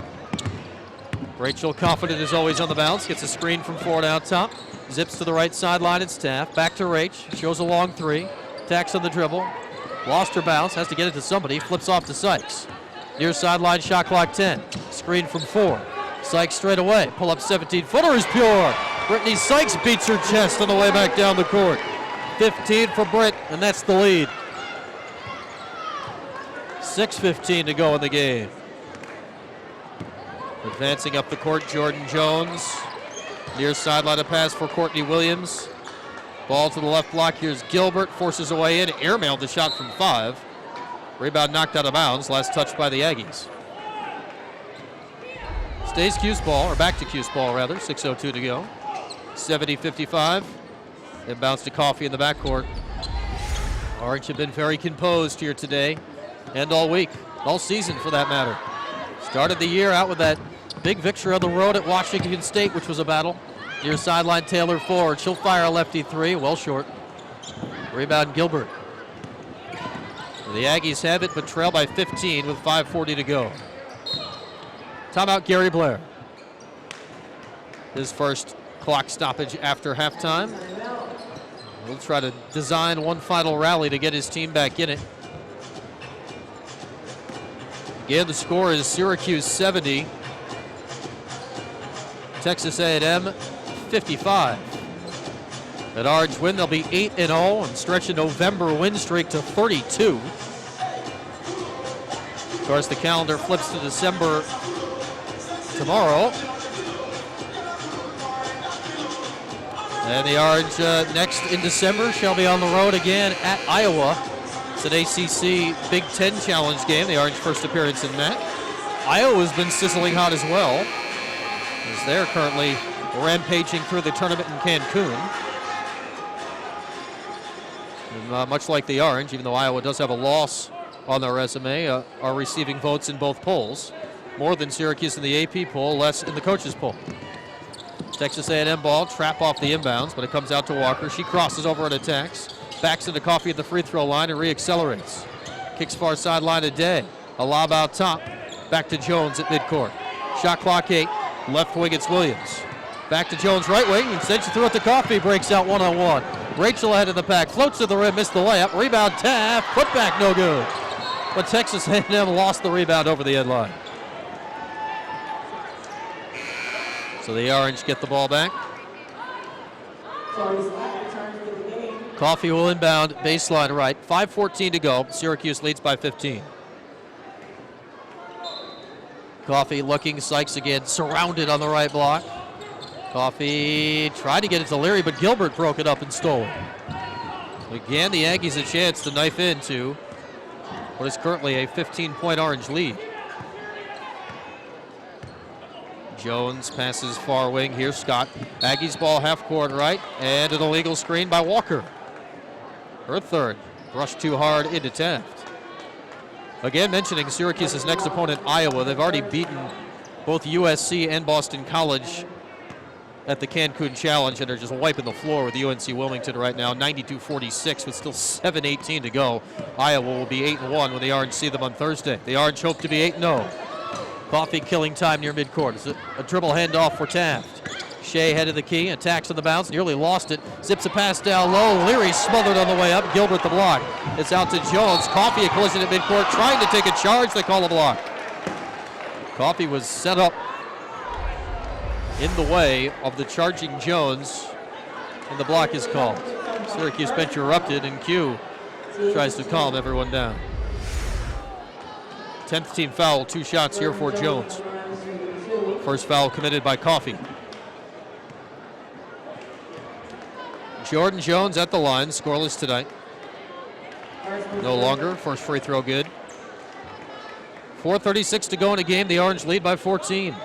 Rachel confident as always on the bounce. Gets a screen from Ford out top. Zips to the right sideline and Staff. Back to Rach. Shows a long 3. Tacks on the dribble. Lost her bounce. Has to get it to somebody. Flips off to Sykes. Near sideline, shot clock 10. Screen from Ford. Sykes straight away. Pull up 17-footer is pure. Brittany Sykes beats her chest on the way back down the court. 15 for Britt, and that's the lead. 6:15 to go in the game. Advancing up the court, Jordan Jones. Near sideline, a pass for Courtney Williams. Ball to the left block. Here's Gilbert. Forces away in. Airmailed the shot from 5. Rebound knocked out of bounds. Last touch by the Aggies. Stays Cuse ball, or back to Cuse ball rather. 6:02 to go. 70-55. Inbounds to Coffey in the backcourt. Orange have been very composed here today and all week, all season for that matter. Started the year out with that big victory on the road at Washington State, which was a battle. Near sideline, Taylor Ford. She'll fire a lefty 3, well short. Rebound Gilbert. The Aggies have it, but trail by 15 with 5:40 to go. Timeout, Gary Blair. His first clock stoppage after halftime. He'll try to design one final rally to get his team back in it. Again, the score is Syracuse 70, Texas A&M 55. At Orange win, they'll be 8-0 and stretch a November win streak to 32. Of course, the calendar flips to December tomorrow. And the Orange next in December shall be on the road again at Iowa. It's an ACC Big Ten Challenge game, the Orange first appearance in that. Iowa's been sizzling hot as well, as they're currently rampaging through the tournament in Cancun. And, much like the Orange, even though Iowa does have a loss on their resume, are receiving votes in both polls. More than Syracuse in the AP poll, less in the coaches poll. Texas A&M ball, trap off the inbounds, but it comes out to Walker. She crosses over and attacks. Backs into Coffey at the free throw line and reaccelerates. Kicks far sideline to Day. A lob out top. Back to Jones at midcourt. Shot clock 8. Left wing, it's Williams. Back to Jones, right wing. Instead, she threw it to Coffey. Breaks out one-on-one. Rachel ahead of the pack. Floats to the rim, missed the layup. Rebound, Taft. Put back, no good. But Texas A&M lost the rebound over the end line. So the Orange get the ball back. Coffey will inbound baseline right. 5:14 to go. Syracuse leads by 15. Coffey looking. Sykes again surrounded on the right block. Coffey tried to get it to Leary, but Gilbert broke it up and stole it. Again, the Aggies a chance to knife into what is currently a 15-point Orange lead. Jones passes far wing. Here's Scott. Aggies ball half court right, and an illegal screen by Walker. Her third. Brushed too hard into Taft. Again, mentioning Syracuse's next opponent, Iowa. They've already beaten both USC and Boston College at the Cancun Challenge, and are just wiping the floor with UNC Wilmington right now, 92-46 with still 7:18 to go. Iowa will be 8-1 when the Orange see them on Thursday. The Orange hope to be 8-0. Coffey killing time near midcourt. It's a dribble handoff for Taft. Shea head of the key, attacks on the bounce, nearly lost it. Zips a pass down low. Leary smothered on the way up. Gilbert the block. It's out to Jones. Coffee a collision at midcourt, trying to take a charge. They call a block. Coffee was set up in the way of the charging Jones, and the block is called. Syracuse bench erupted, and Q tries to calm everyone down. 10th team foul, 2 shots here for Jones. First foul committed by Coffee. Jordan Jones at the line, scoreless tonight. No longer, first free throw good. 4:36 to go in the game, the Orange lead by 14.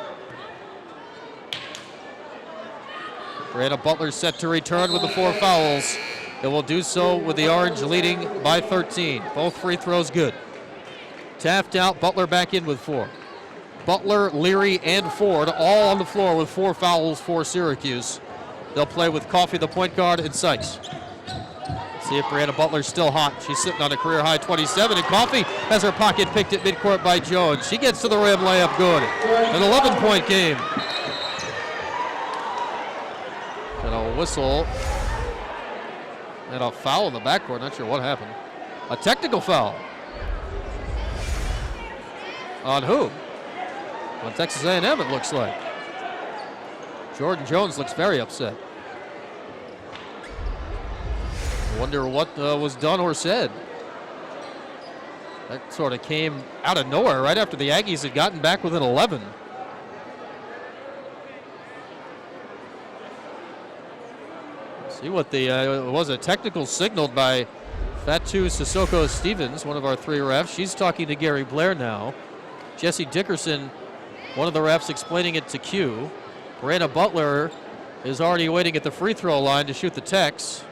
Brianna Butler set to return with the 4 fouls. It will do so with the Orange leading by 13. Both free throws good. Taft out, Butler back in with 4. Butler, Leary, and Ford all on the floor with 4 fouls for Syracuse. They'll play with Coffee, the point guard, and Sykes. See if Brianna Butler's still hot. She's sitting on a career-high 27, and Coffee has her pocket picked at midcourt by Jones. She gets to the rim, layup good. An 11-point game. And a whistle. And a foul in the backcourt. Not sure what happened. A technical foul. On who? On Texas A&M, it looks like. Jordan Jones looks very upset. Wonder what was done or said. That sort of came out of nowhere right after the Aggies had gotten back within 11. See what the was a technical signaled by Fatu Sissoko Stevens, one of our 3 refs. She's talking to Gary Blair now. Jesse Dickerson, one of the refs, explaining it to Q. Brianna Butler is already waiting at the free throw line to shoot the techs.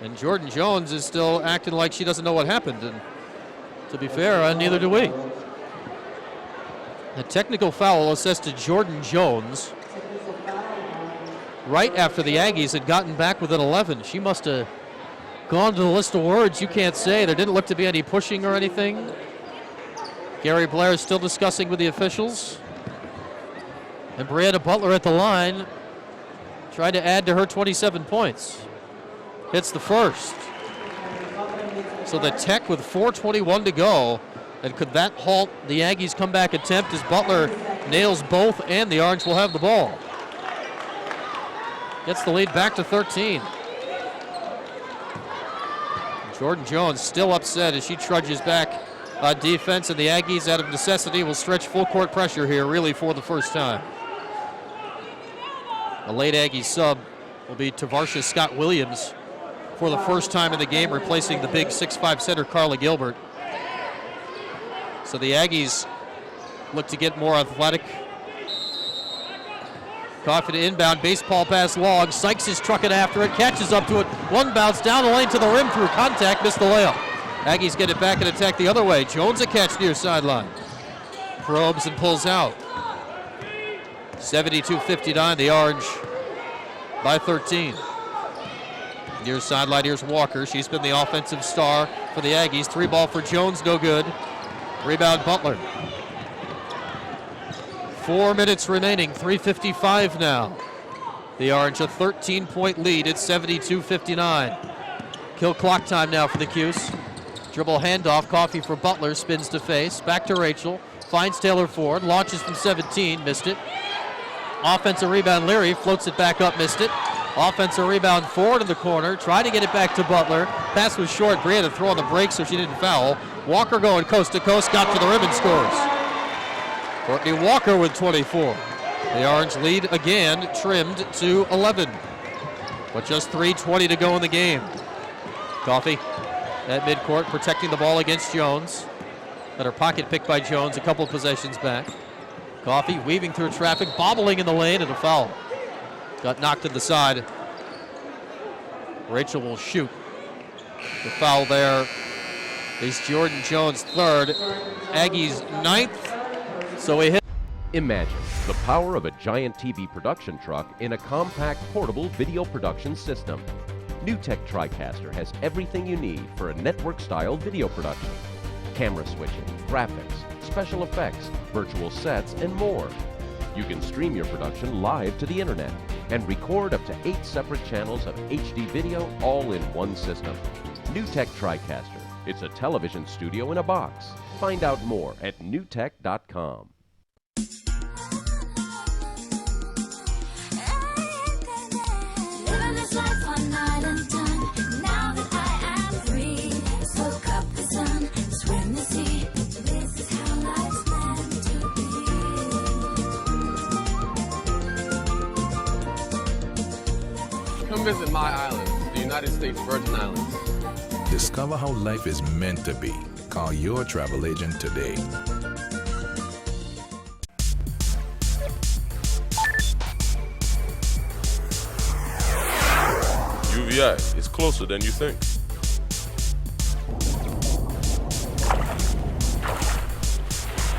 And Jordan Jones is still acting like she doesn't know what happened. And to be fair, neither do we. A technical foul assessed to Jordan Jones right after the Aggies had gotten back within 11. She must have gone to the list of words you can't say. There didn't look to be any pushing or anything. Gary Blair is still discussing with the officials. And Brianna Butler at the line tried to add to her 27 points. Hits the first. So the Tech with 4:21 to go. And could that halt the Aggies' comeback attempt as Butler nails both and the Orange will have the ball? Gets the lead back to 13. Jordan Jones still upset as she trudges back on defense, and the Aggies, out of necessity, will stretch full court pressure here really for the first time. A late Aggie sub will be Tavarsha Scott Williams for the first time in the game, replacing the big 6'5" center Carla Gilbert. So the Aggies look to get more athletic. Confident inbound, baseball pass long. Sykes is trucking after it, catches up to it. One bounce down the lane to the rim through contact, missed the layup. Aggies get it back and attack the other way. Jones a catch near sideline. Probes and pulls out. 72-59, the Orange by 13. Near sideline, here's Walker. She's been the offensive star for the Aggies. 3 ball for Jones, no good. Rebound Butler. 4 minutes remaining, 3:55 now. The Orange a 13-point lead at 72-59. Kill clock time now for the Cuse. Dribble handoff, Coffee for Butler, spins to face. Back to Rachel, finds Taylor Ford, launches from 17, missed it. Offensive rebound, Leary floats it back up, missed it. Offensive rebound, Ford in the corner, tried to get it back to Butler. Pass was short, Brianna throw on the break so she didn't foul. Walker going coast to coast, got to the rim and scores. Courtney Walker with 24. The Orange lead again, trimmed to 11. But just 3:20 to go in the game. Coffee at midcourt, protecting the ball against Jones. Got her pocket picked by Jones a couple possessions back. Coffee weaving through traffic, bobbling in the lane, and a foul. Got knocked to the side. Rachel will shoot. The foul there is Jordan Jones' 3rd, Aggies' 9th. So we hit. Imagine the power of a giant TV production truck in a compact portable video production system. NewTek TriCaster has everything you need for a network-style video production. Camera switching, graphics, special effects, virtual sets, and more. You can stream your production live to the internet and record up to 8 separate channels of HD video all in one system. NewTek TriCaster. It's a television studio in a box. Find out more at newtek.com. Come visit my island, the United States Virgin Islands. Discover how life is meant to be. Call your travel agent today. UVI is closer than you think.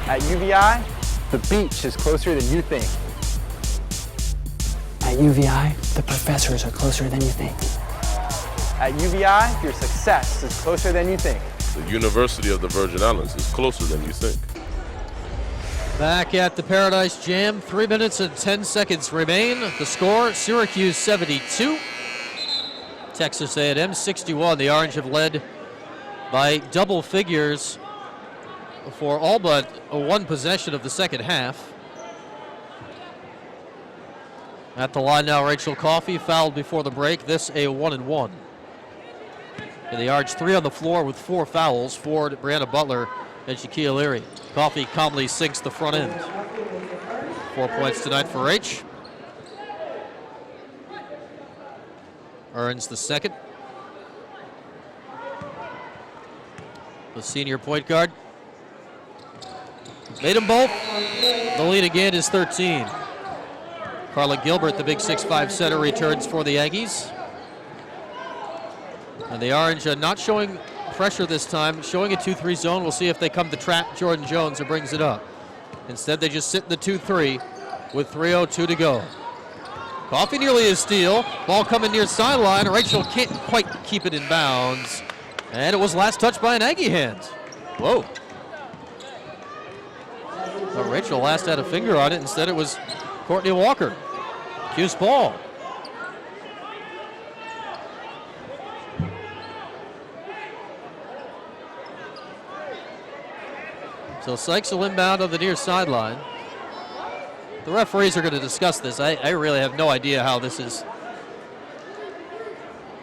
At UVI, the beach is closer than you think. At UVI, the professors are closer than you think. At UVI, your success is closer than you think. The University of the Virgin Islands is closer than you think. Back at the Paradise Jam, 3 minutes and 10 seconds remain. The score, Syracuse 72, Texas A&M 61. The Orange have led by double figures for all but one possession of the second half. At the line now, Rachel Coffey fouled before the break. This a 1-and-1. And the Orange 3 on the floor with 4 fouls. Ford, Brianna Butler, and Shaquille Leary. Coffey calmly sinks the front end. 4 points tonight for H. Earns the second. The senior point guard. Made them both. The lead again is 13. Carla Gilbert, the big 6'5" center, returns for the Aggies. And the Orange not showing pressure this time, showing a 2-3 zone. We'll see if they come to trap Jordan Jones or brings it up. Instead, they just sit in the 2-3 with 3:02 to go. Coffey nearly a steal. Ball coming near sideline. Rachel can't quite keep it in bounds. And it was last touched by an Aggie hand. Whoa. But Rachel last had a finger on it. Instead, it was Courtney Walker. Cuse ball. So Sykes will inbound on the near sideline. The referees are going to discuss this. I really have no idea how this is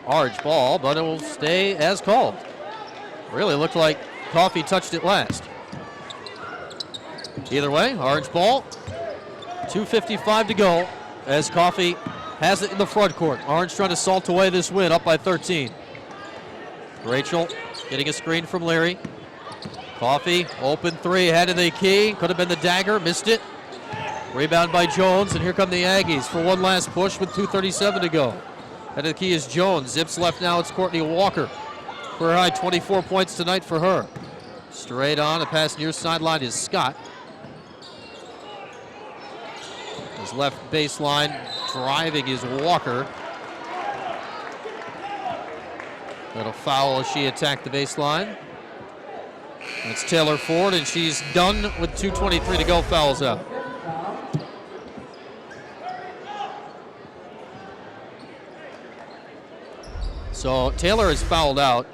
Orange ball, but it will stay as called. Really looked like Coffey touched it last. Either way, Orange ball. 2:55 to go as Coffey has it in the front court. Orange trying to salt away this win, up by 13. Rachel getting a screen from Leary. Coffey, open three, head of the key. Could have been the dagger, missed it. Rebound by Jones, and here come the Aggies for one last push with 2:37 to go. Head of the key is Jones. Zips left now, it's Courtney Walker. Career high 24 points tonight for her. Straight on, a pass near sideline is Scott. His left baseline driving is Walker. Little foul as she attacked the baseline. It's Taylor Ford, and she's done with 2:23 to go. Fouls out. So Taylor is fouled out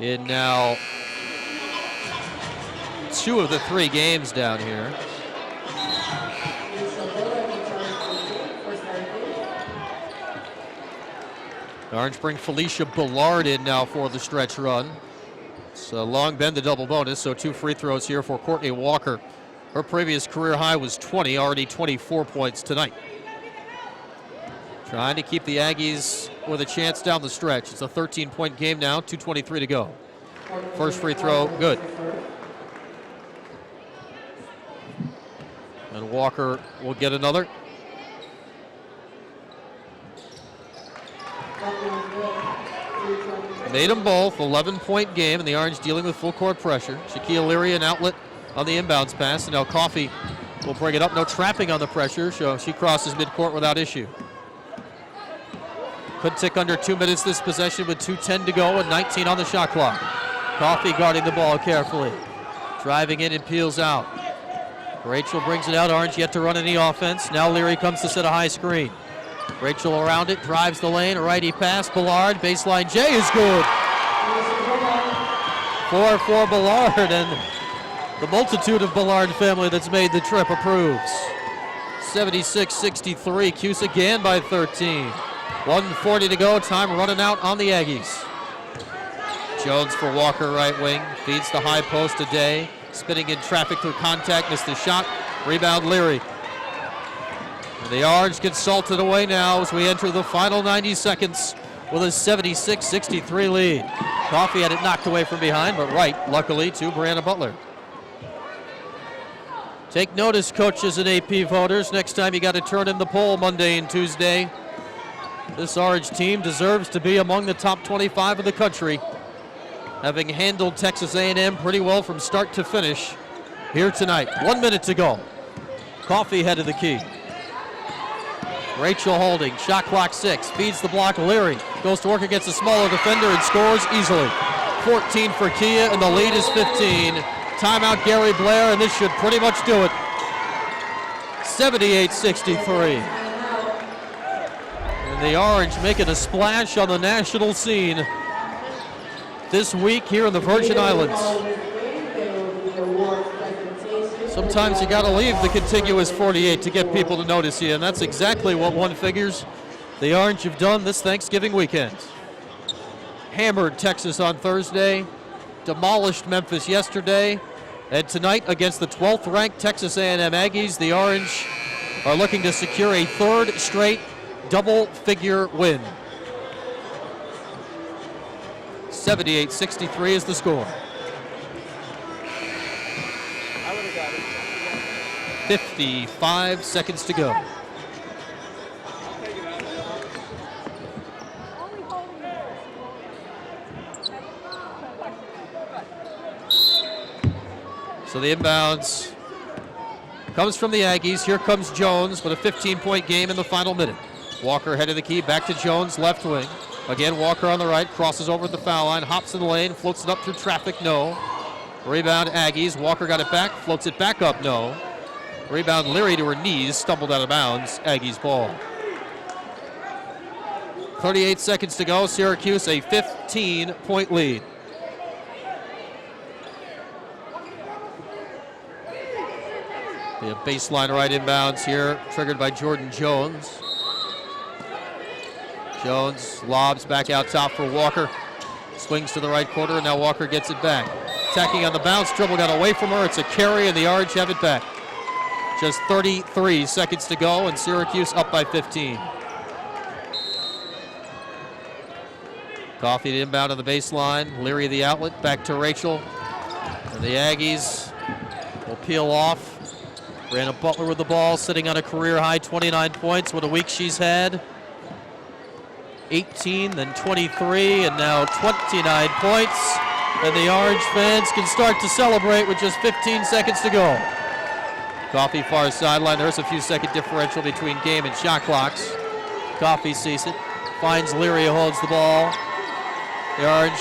in now 2 of the 3 games down here. Orange bring Felicia Ballard in now for the stretch run. It's long been the double bonus, so 2 free throws here for Courtney Walker. Her previous career high was 20, already 24 points tonight. Trying to keep the Aggies with a chance down the stretch. It's a 13-point game now, 2:23 to go. First free throw, good. And Walker will get another. Made them both, 11-point game, and the Orange dealing with full court pressure. Shaquille Leary an outlet on the inbounds pass, and now Coffey will bring it up. No trapping on the pressure, so she crosses midcourt without issue. Could tick under 2 minutes this possession with 2:10 to go and 19 on the shot clock. Coffey guarding the ball carefully. Driving in and peels out. Rachel brings it out. Orange yet to run any offense. Now Leary comes to set a high screen. Rachel around it, drives the lane, a righty pass. Ballard, baseline J is good. 4 for Ballard, and the multitude of Ballard family that's made the trip approves. 76-63, Cuse again by 13. 1:40 to go, time running out on the Aggies. Jones for Walker, right wing, feeds the high post to Day. Spinning in traffic through contact, missed the shot. Rebound Leary. And the Orange gets salted away now as we enter the final 90 seconds with a 76-63 lead. Coffey had it knocked away from behind, but right, luckily, to Brianna Butler. Take notice, coaches and AP voters. Next time you got to turn in the poll Monday and Tuesday. This Orange team deserves to be among the top 25 of the country, having handled Texas A&M pretty well from start to finish here tonight. 1 minute to go. Coffey head of the key. Rachel holding, shot clock 6, feeds the block. Leary goes to work against a smaller defender and scores easily. 14 for Kia, and the lead is 15. Timeout Gary Blair, and this should pretty much do it. 78-63. And the Orange making a splash on the national scene this week here in the Virgin Islands. Sometimes you got to leave the contiguous 48 to get people to notice you, and that's exactly what one figures the Orange have done this Thanksgiving weekend. Hammered Texas on Thursday, demolished Memphis yesterday, and tonight against the 12th ranked Texas A&M Aggies, the Orange are looking to secure a third straight double-figure win. 78-63 is the score. 55 seconds to go. So the inbounds comes from the Aggies. Here comes Jones with a 15-point game in the final minute. Walker head of the key, back to Jones, left wing. Again, Walker on the right, crosses over the foul line, hops in the lane, floats it up through traffic, no. Rebound Aggies, Walker got it back, floats it back up, no. Rebound Leary to her knees, stumbled out of bounds, Aggies ball. 38 seconds to go, Syracuse a 15-point lead. Be a baseline right inbounds here, triggered by Jordan Jones. Jones lobs back out top for Walker. Swings to the right quarter, and now Walker gets it back. Attacking on the bounce, dribble got away from her. It's a carry, and the Orange have it back. Just 33 seconds to go, and Syracuse up by 15. Coffey to inbound on the baseline. Leary the outlet, back to Rachel. And the Aggies will peel off. Brianna Butler with the ball, sitting on a career-high 29 points. What a week she's had. 18, then 23, and now 29 points. And the Orange fans can start to celebrate with just 15 seconds to go. Coffey far sideline. There's a few second differential between game and shot clocks. Coffey sees it, finds Leary, who holds the ball. The Orange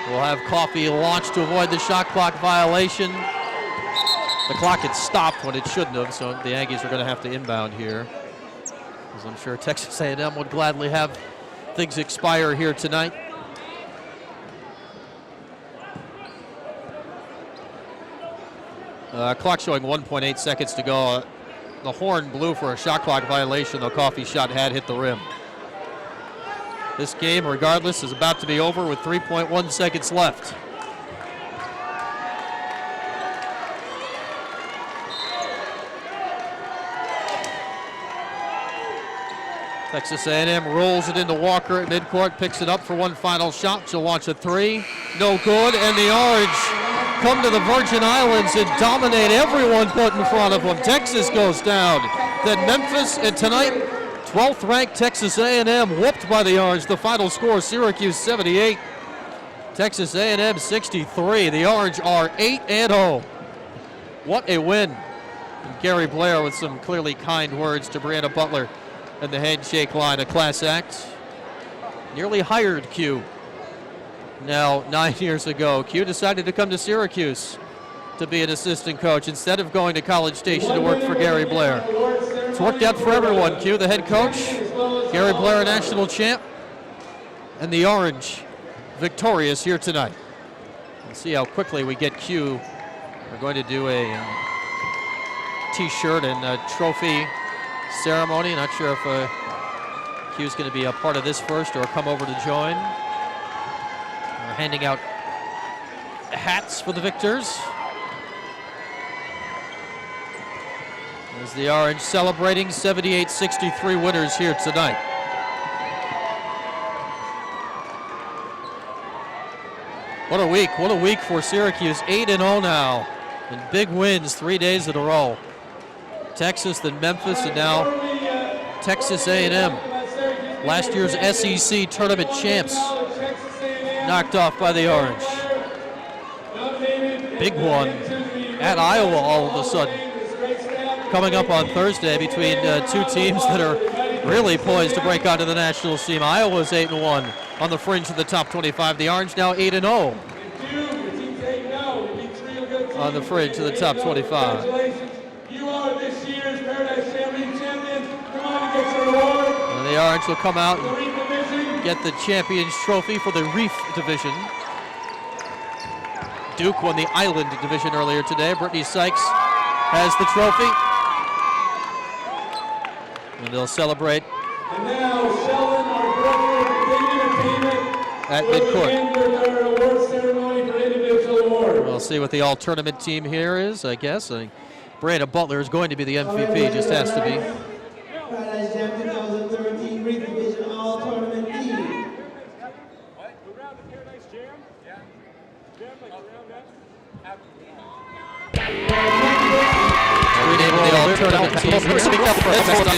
will have Coffey launched to avoid the shot clock violation. The clock had stopped when it shouldn't have, so the Aggies are going to have to inbound here, as I'm sure Texas A&M would gladly have things expire here tonight. Clock showing 1.8 seconds to go. The horn blew for a shot clock violation, though Coffey's shot had hit the rim. This game, regardless, is about to be over with 3.1 seconds left. Texas A&M rolls it into Walker at midcourt, picks it up for one final shot. She'll launch a three. No good, and the Orange come to the Virgin Islands and dominate everyone put in front of them. Texas goes down. Then Memphis, and tonight, 12th ranked Texas A&M whooped by the Orange. The final score, Syracuse 78, Texas A&M 63. The Orange are 8-0. What a win. And Gary Blair with some clearly kind words to Brianna Butler and the handshake line, a class act. Nearly hired Q. Now, 9 years ago, Q decided to come to Syracuse to to be an assistant coach instead of going to College Station to work for Gary Blair. It's worked out for everyone. Q, the head coach, Gary Blair, a national champ, and the Orange victorious here tonight. We'll see how quickly we get Q. We're going to do a T-shirt and a trophy ceremony. Not sure if Q's going to be a part of this first or come over to join. We're handing out hats for the victors. As the Orange celebrating 78-63 winners here tonight. What a week for Syracuse. 8-0 now, and big wins 3 days in a row. Texas, then Memphis, and now Texas A&M. Last year's SEC tournament champs, knocked off by the Orange. Big one at Iowa all of a sudden. Coming up on Thursday between two teams that are really poised to break onto the national scene. Iowa's 8-1 on the fringe of the top 25. The Orange now 8-0 on the fringe of the top 25. You are this year's Paradise Champion. Come on and get your award. And the Orange will come out and get the Champions Trophy for the Reef division. Duke won the Island division earlier today. Brittany Sykes has the trophy. And they'll celebrate and now Sheldon, our director of entertainment, at midcourt. with our award ceremony for individual awards. We'll see what the all-tournament team here is, I guess. I think Brandon Butler is going to be the MVP, just has to be. Paradise Jam 2013 Reef Division All-Tournament Team. Renaming the all-tournament team. Speak up for inside.